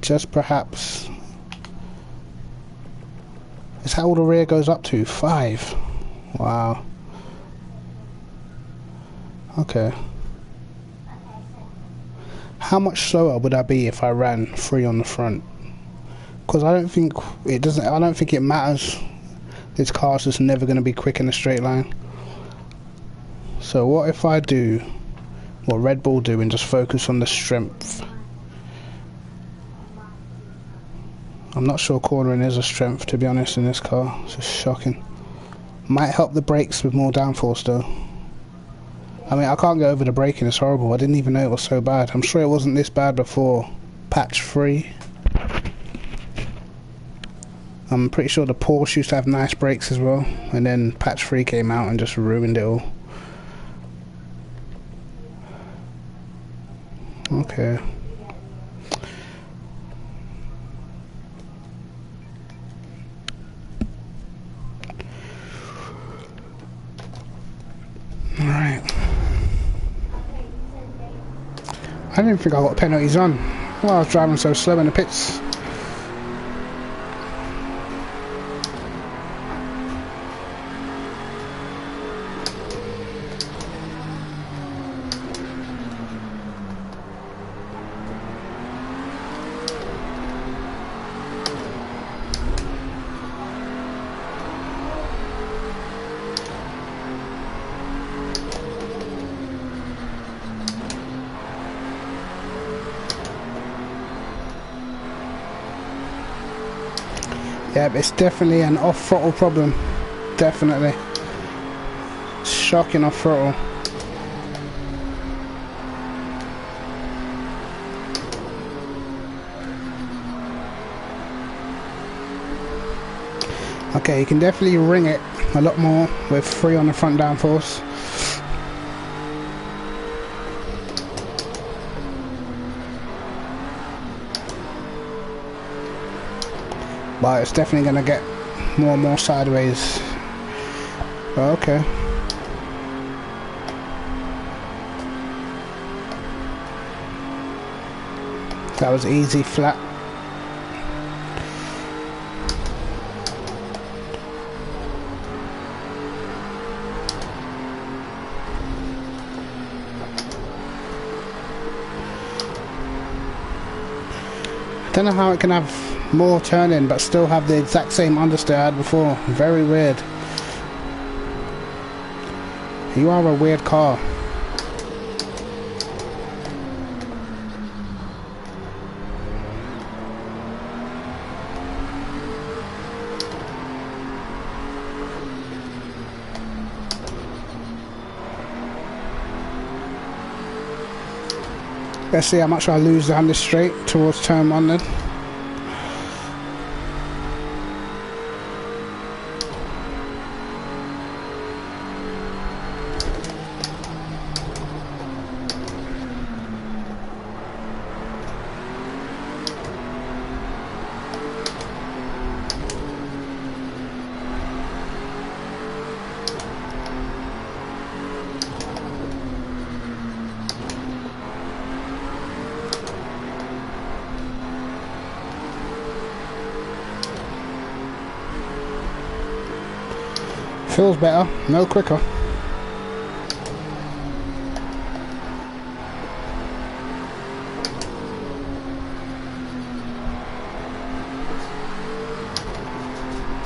Just perhaps. Is how the rear goes up to 5. Wow. Okay. How much slower would I be if I ran 3 on the front? Because I don't think it doesn't. I don't think it matters. This car's just never going to be quick in a straight line. So what if I do what Red Bull do and just focus on the strength? I'm not sure cornering is a strength, to be honest, in this car. It's just shocking. Might help the brakes with more downforce though. I mean, I can't go over the braking, it's horrible. I didn't even know it was so bad. I'm sure it wasn't this bad before patch 3. I'm pretty sure the Porsche used to have nice brakes as well, and then patch 3 came out and just ruined it all. Okay. Alright. I didn't think I got penalties on. Well, I was driving so slow in the pits. Yeah, it's definitely an off-throttle problem. Definitely. Shocking off-throttle. Okay, you can definitely ring it a lot more with 3 on the front downforce. But it's definitely going to get more and more sideways. Okay. That was easy flat. I don't know how it can have more turning but still have the exact same understeer I had before. Very weird. You are a weird car. Let's see how much I lose down this straight towards turn 1 then. Feels better, no quicker.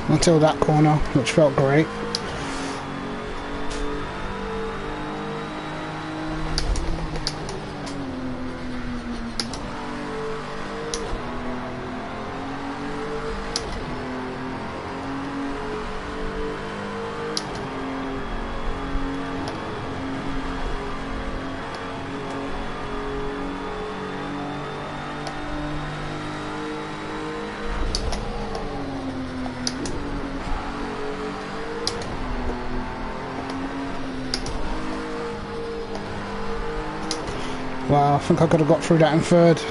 Until that corner, which felt great. Wow, I think I could have got through that in third.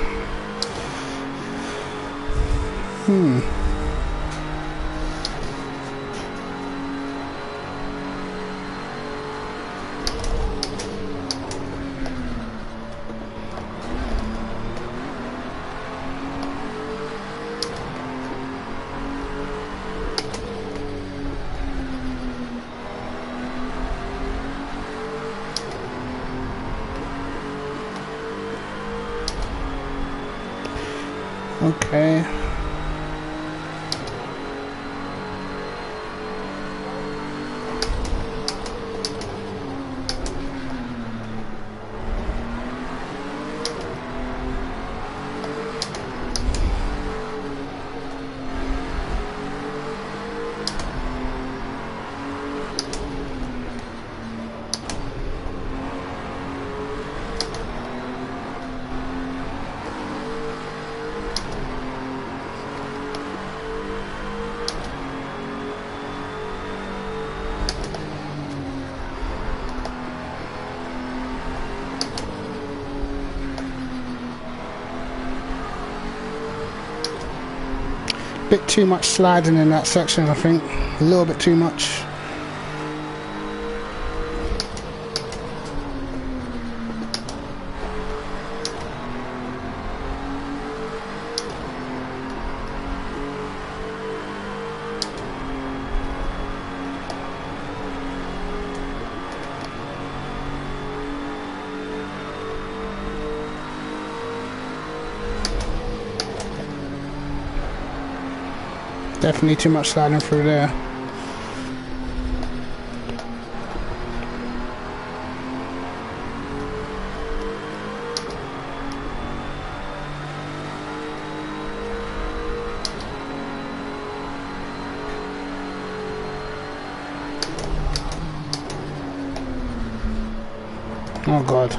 Okay. Bit too much sliding in that section, I think. A little bit too much. Definitely too much sliding through there. Oh God.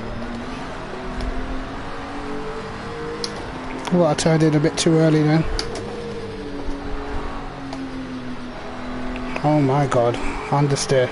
Well, I turned in a bit too early then. Oh my God, understeer.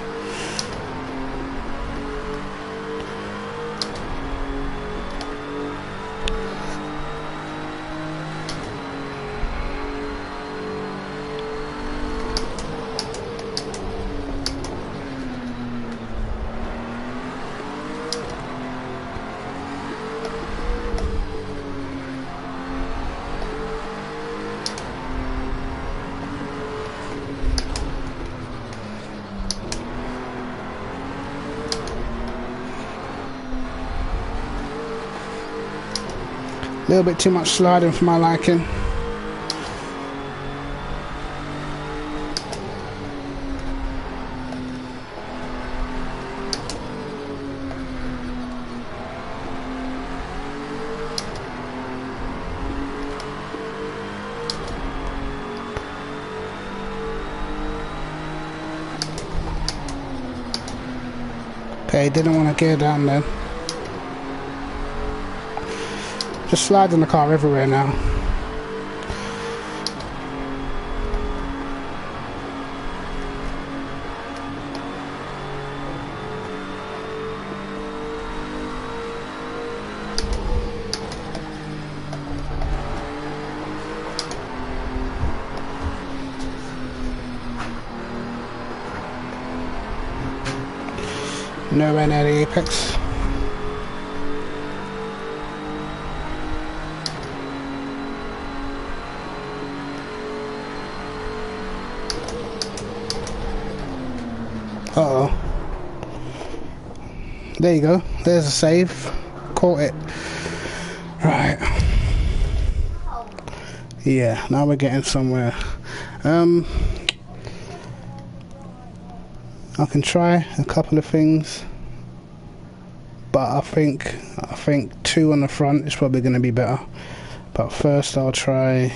A little bit too much sliding for my liking. Okay, didn't want to gear down then. Just sliding the car everywhere now. Nowhere near the apex. Uh-oh. There you go. There's a save. Caught it. Right. Yeah, now we're getting somewhere. I can try a couple of things, but I think 2 on the front is probably going to be better. But first I'll try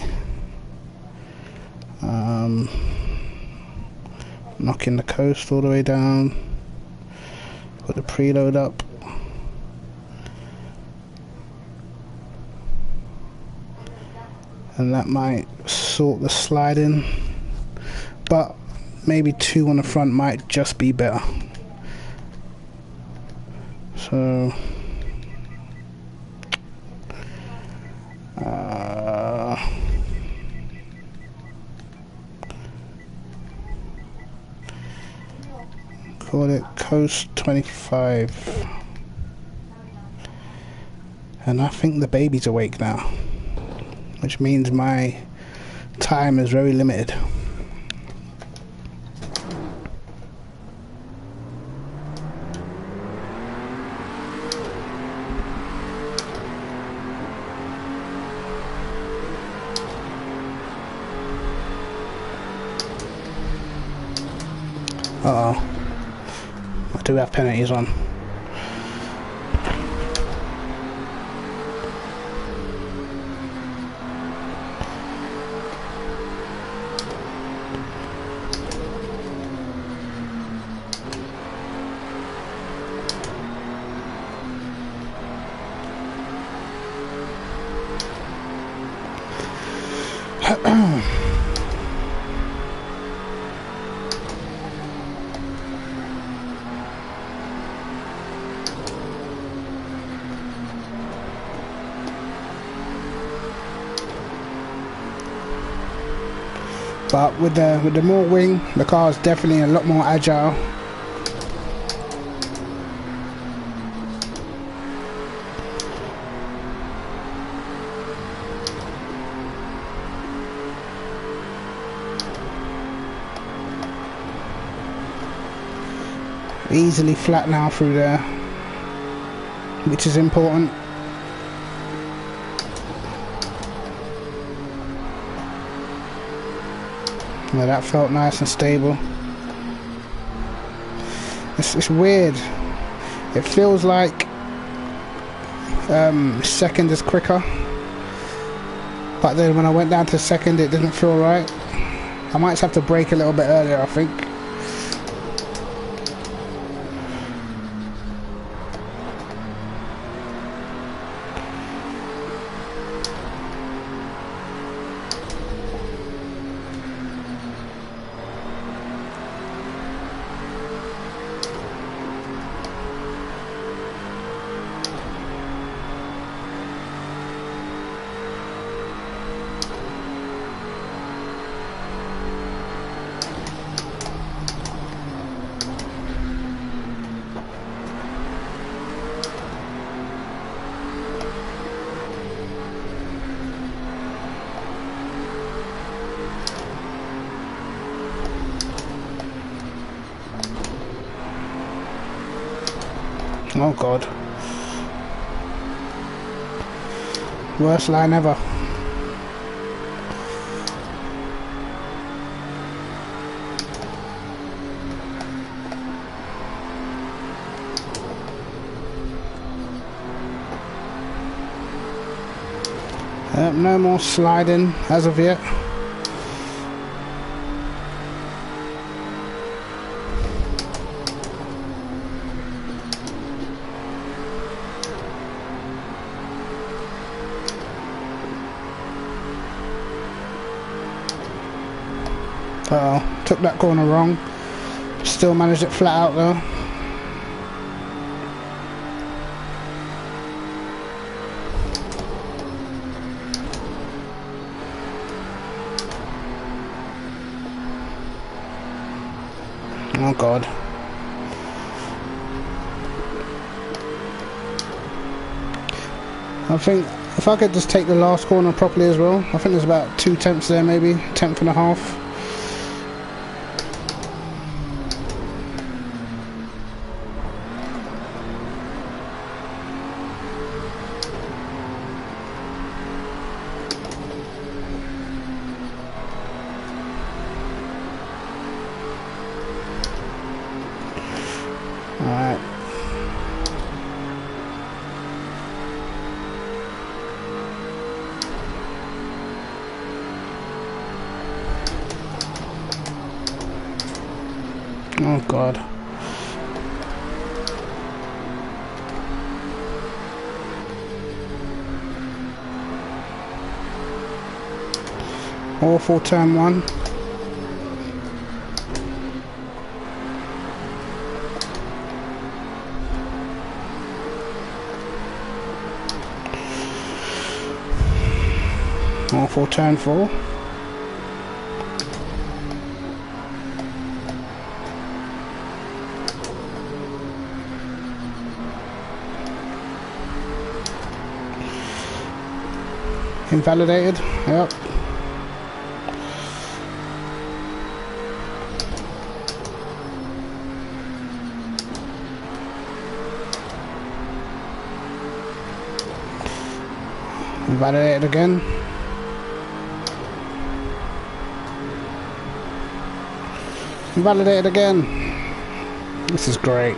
knocking the coast all the way down, put the preload up, and that might sort the sliding, but maybe 2 on the front might just be better. So call it coast 25, and I think the baby's awake now, which means my time is very limited. Uh-oh. I do have penalties on. But with the more wing, the car is definitely a lot more agile. Easily flat now through there, which is important. Yeah, that felt nice and stable. It's weird. It feels like second is quicker, but then when I went down to second, it didn't feel right. I might just have to brake a little bit earlier, I think. Oh god. Worst line ever. No more sliding as of yet. Took that corner wrong. Still managed it flat out though. Oh god. I think if I could just take the last corner properly as well. I think there's about 2 tenths there, maybe 1/10 and a half. Alright. Oh god. Awful turn 1. Awful turn 4. Invalidated. Yep. Invalidated again. Invalidated again. This is great.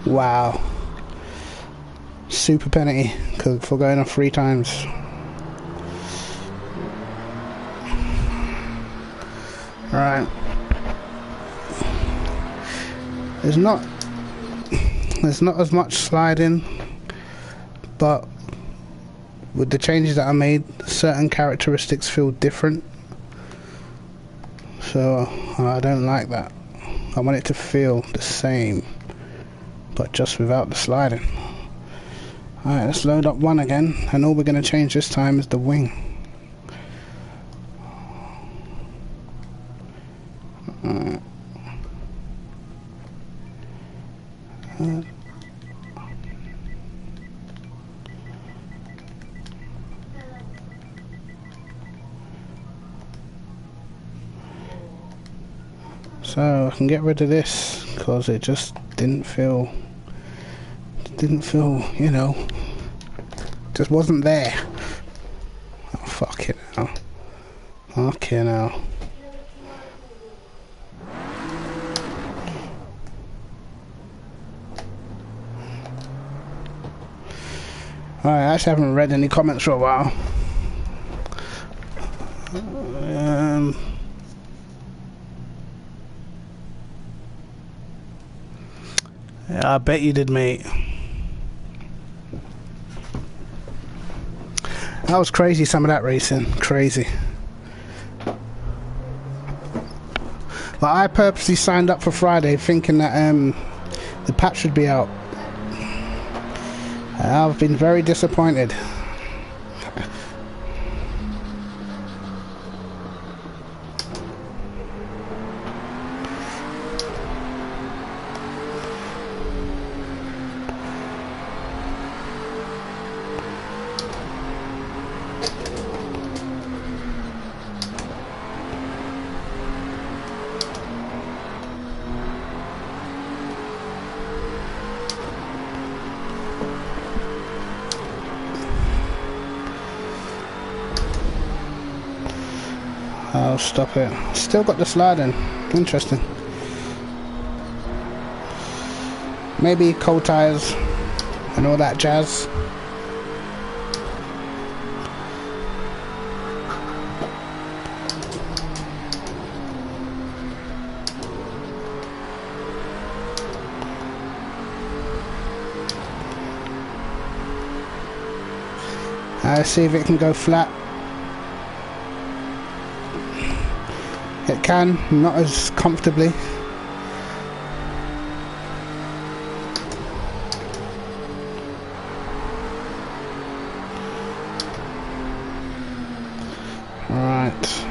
Wow. Super penalty for going off 3 times. Right. There's not as much sliding, but with the changes that I made, certain characteristics feel different. So I don't like that. I want it to feel the same, but just without the sliding. Alright, let's load up 1 again, and all we're going to change this time is the wing. Alright. So I can get rid of this because it just didn't feel, you know, just wasn't there. Oh, fuck it now. Okay now. Alright, I actually haven't read any comments for a while. Yeah, I bet you did, mate. That was crazy, some of that racing. Crazy. But I purposely signed up for Friday thinking that the patch would be out. I've been very disappointed. Oh, stop it. Still got the sliding. Interesting. Maybe cold tires and all that jazz. See if it can go flat. It can, not as comfortably. Right.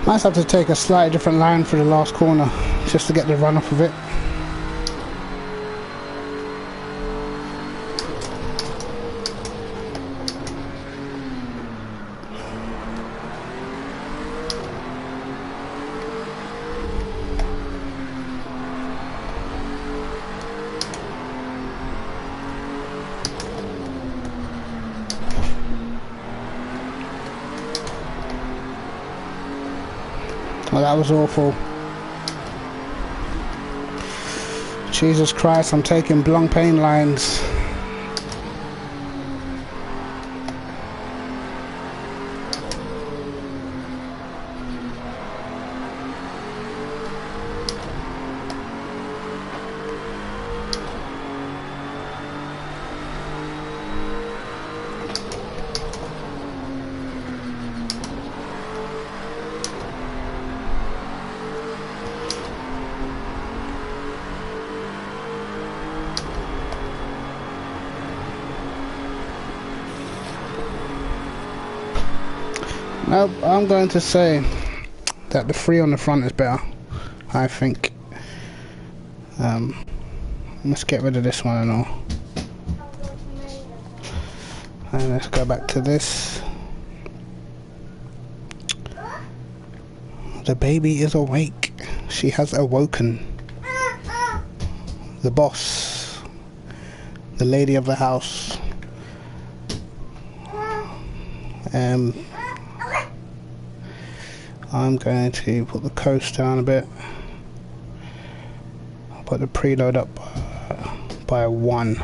Might have to take a slightly different line for the last corner just to get the run off of it. Well, that was awful. Jesus Christ, I'm taking Blanc pain lines. Nope, I'm going to say that the 3 on the front is better, I think. Let's get rid of this one and all. And let's go back to this. The baby is awake. She has awoken. The boss. The lady of the house. I'm going to put the coast down a bit. I'll put the preload up by 1.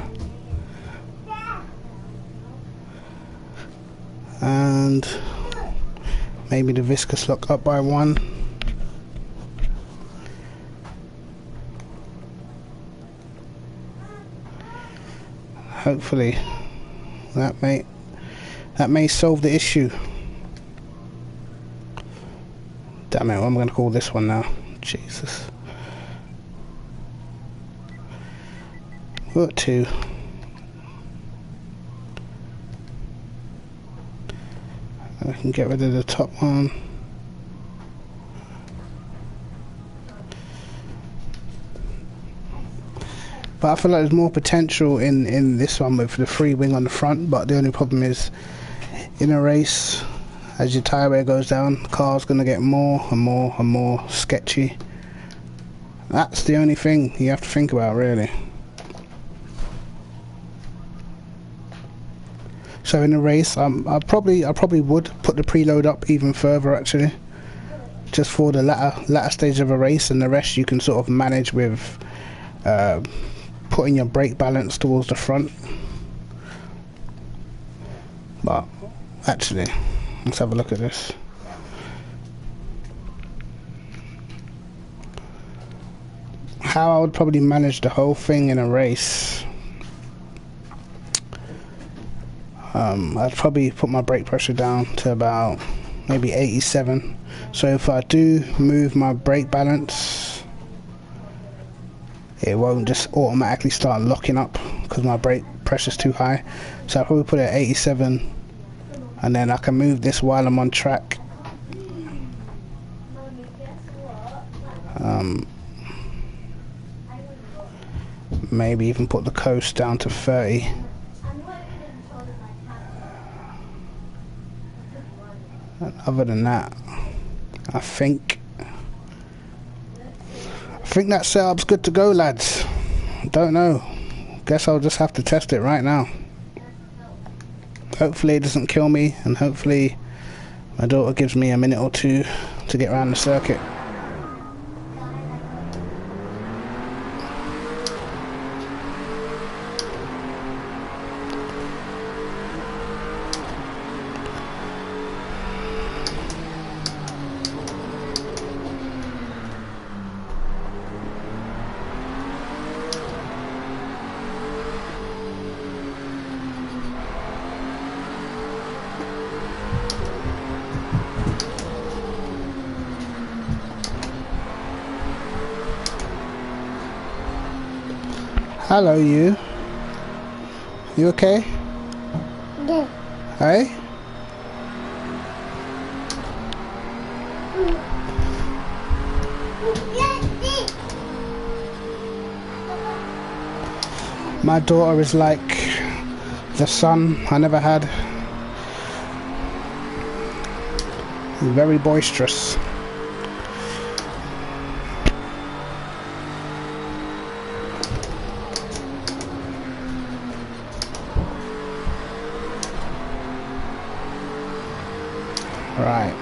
And maybe the viscous lock up by 1. Hopefully that may solve the issue. Damn it, what am I going to call this one now? Jesus. What 2? I can get rid of the top one. But I feel like there's more potential in this one with the free wing on the front, but the only problem is in a race, as your tyre wear goes down, the car's going to get more and more and more sketchy. That's the only thing you have to think about, really. So in a race, I probably would put the preload up even further, actually, just for the latter stage of a race, and the rest you can sort of manage with putting your brake balance towards the front. But actually, let's have a look at this. How I would probably manage the whole thing in a race. I'd probably put my brake pressure down to about maybe 87. So if I do move my brake balance, it won't just automatically start locking up because my brake pressure's too high. So I'll probably put it at 87, and then I can move this while I'm on track. Maybe even put the coast down to 30. And other than that, I think that setup's good to go, lads. Don't know. guess I'll just have to test it right now. Hopefully it doesn't kill me, and hopefully my daughter gives me a minute or two to get around the circuit. Hello, you. You okay? Yeah. Hey? My daughter is like the son I never had. Very boisterous. Right.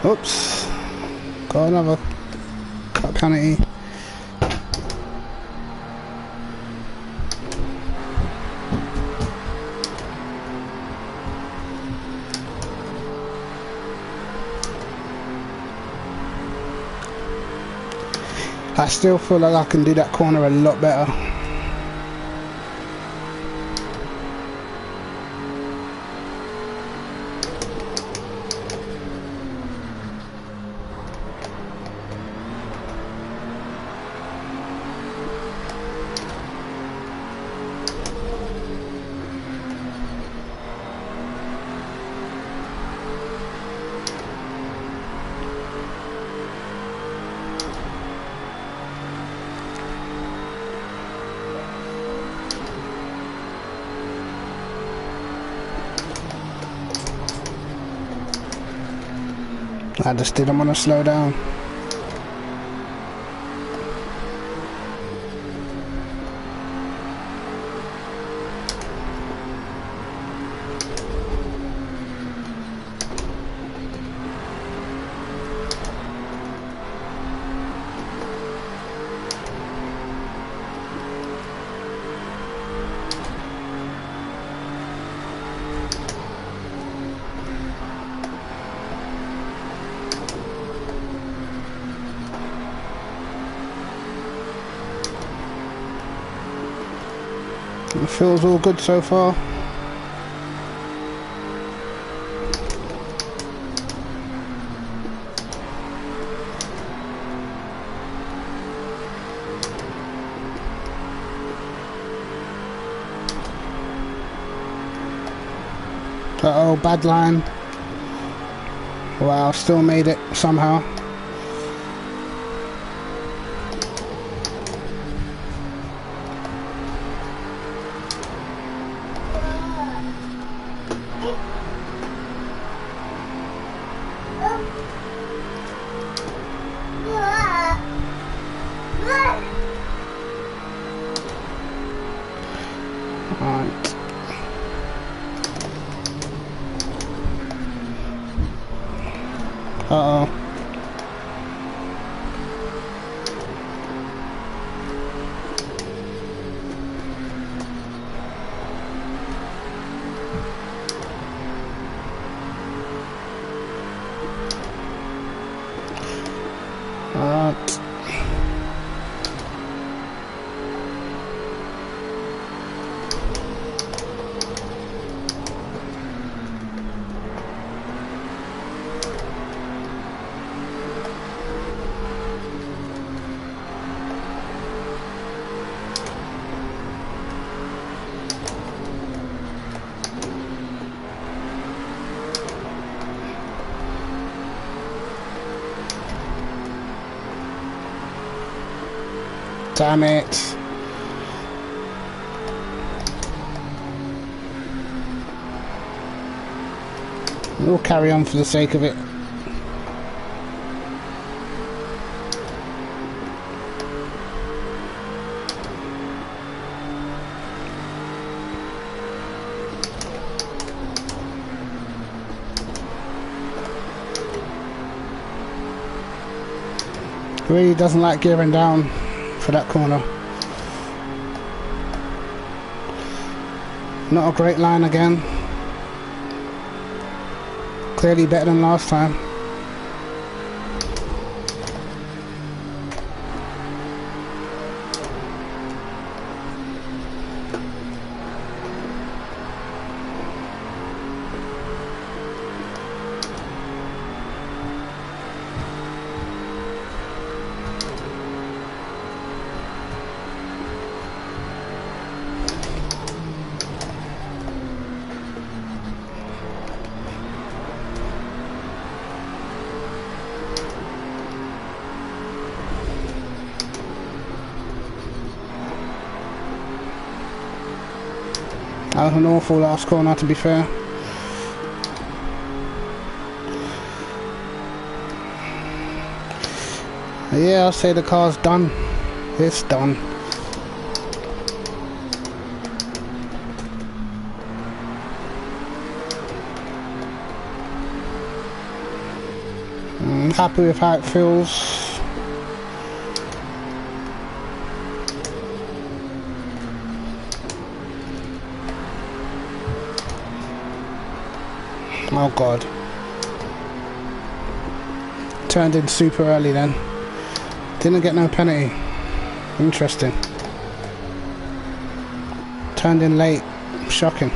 Oops. Got another penalty. I still feel like I can do that corner a lot better. I just didn't want to slow down. It feels all good so far. Uh-oh, bad line. Wow, still made it somehow. Alright. Uh-oh. Alright. Damn it. We'll carry on for the sake of it. Really doesn't like gearing down for that corner. Not a great line again. Clearly better than last time. That was an awful last corner, to be fair. Yeah, I'll say the car's done. It's done. I'm happy with how it feels. Oh god. Turned in super early then. Didn't get no penalty. Interesting. Turned in late. Shocking.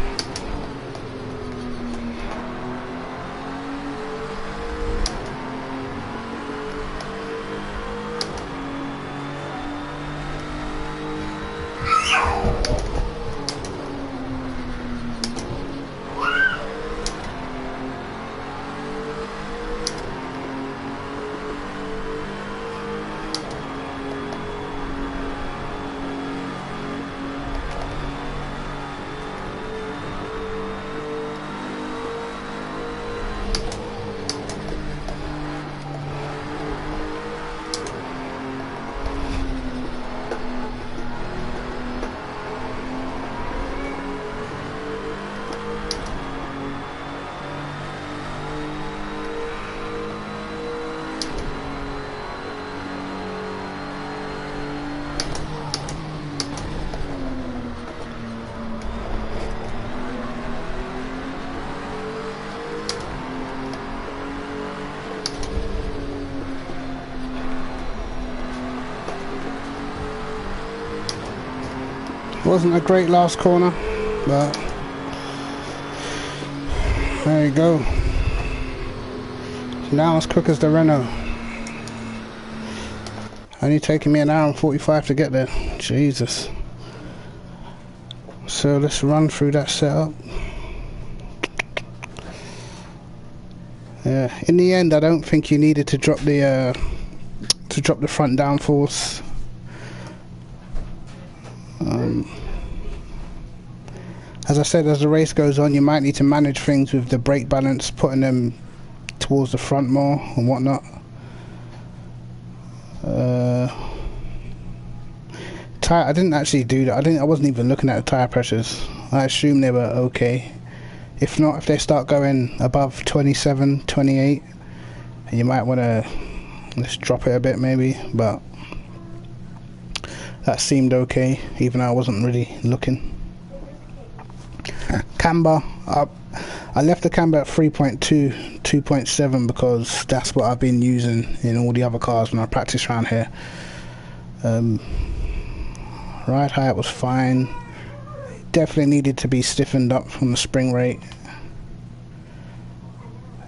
Wasn't a great last corner, but there you go. Now as quick as the Renault. Only taking me an hour and 45 to get there. Jesus. So let's run through that setup. Yeah, in the end I don't think you needed to drop the front downforce. As I said, as the race goes on, you might need to manage things with the brake balance, putting them towards the front more and whatnot. I didn't actually do that. I wasn't even looking at the tyre pressures. I assumed they were okay. If not, if they start going above 27, 28, you might want to just drop it a bit maybe, but that seemed okay, even though I wasn't really looking. Camber up. I left the camber at 3.2, 2.7 because that's what I've been using in all the other cars when I practice around here. Ride height was fine. Definitely needed to be stiffened up from the spring rate.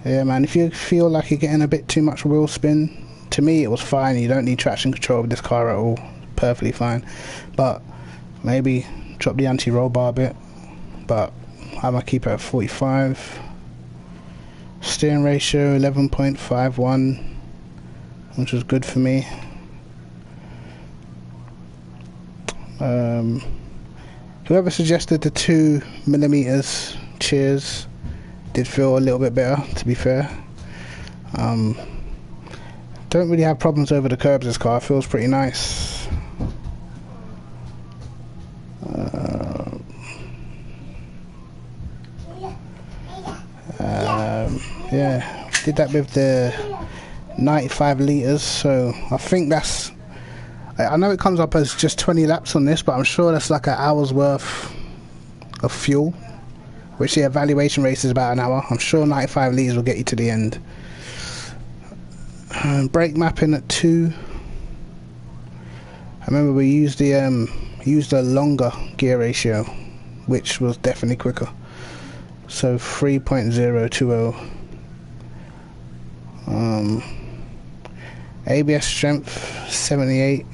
Yeah man, if you feel like you're getting a bit too much wheel spin, to me it was fine. You don't need traction control with this car at all. Perfectly fine. But maybe drop the anti-roll bar a bit. But I'm gonna keep it at 45. Steering ratio 11.51, which was good for me. Whoever suggested the 2mm, cheers. did feel a little bit better, to be fair. Don't really have problems over the curbs. This car feels pretty nice. Yeah, did that with the 95 litres, so I think that's, I know it comes up as just 20 laps on this, but I'm sure that's like an hour's worth of fuel, which the evaluation race is about an hour. I'm sure 95 litres will get you to the end. Brake mapping at 2. I remember we used the longer gear ratio, which was definitely quicker. So 3.020. ABS strength 78.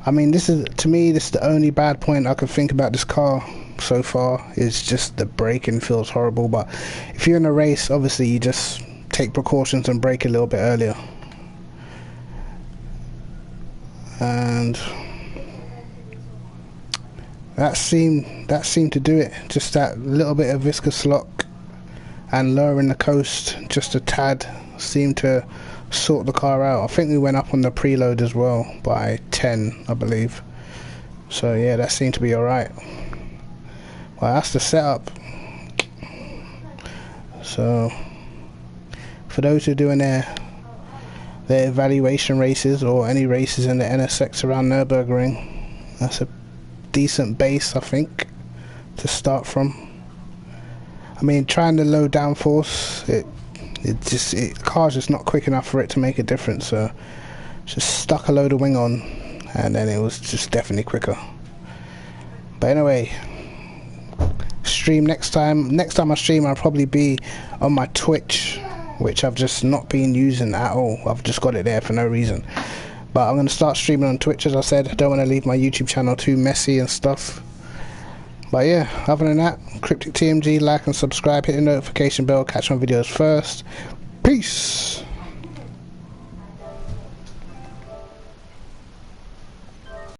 I mean, this is, to me, this is the only bad point I could think about this car so far, is just the braking feels horrible. But if you're in a race, obviously you just take precautions and brake a little bit earlier. And that seemed to do it. Just that little bit of viscous lock and lowering the coast just a tad seemed to sort the car out. I think we went up on the preload as well by 10, I believe. So yeah, that seemed to be alright. Well, that's the setup. So for those who are doing their evaluation races or any races in the NSX around Nurburgring, that's a decent base, I think, to start from. I mean, trying the low downforce, the car's just not quick enough for it to make a difference. So just stuck a load of wing on, and then it was just definitely quicker. But anyway, stream next time. Next time I stream, I'll probably be on my Twitch, which I've just not been using at all. I've just got it there for no reason. But I'm going to start streaming on Twitch, as I said. I don't want to leave my YouTube channel too messy and stuff. But yeah, other than that, Cryptic TMG, like and subscribe, hit the notification bell, catch my videos first. Peace!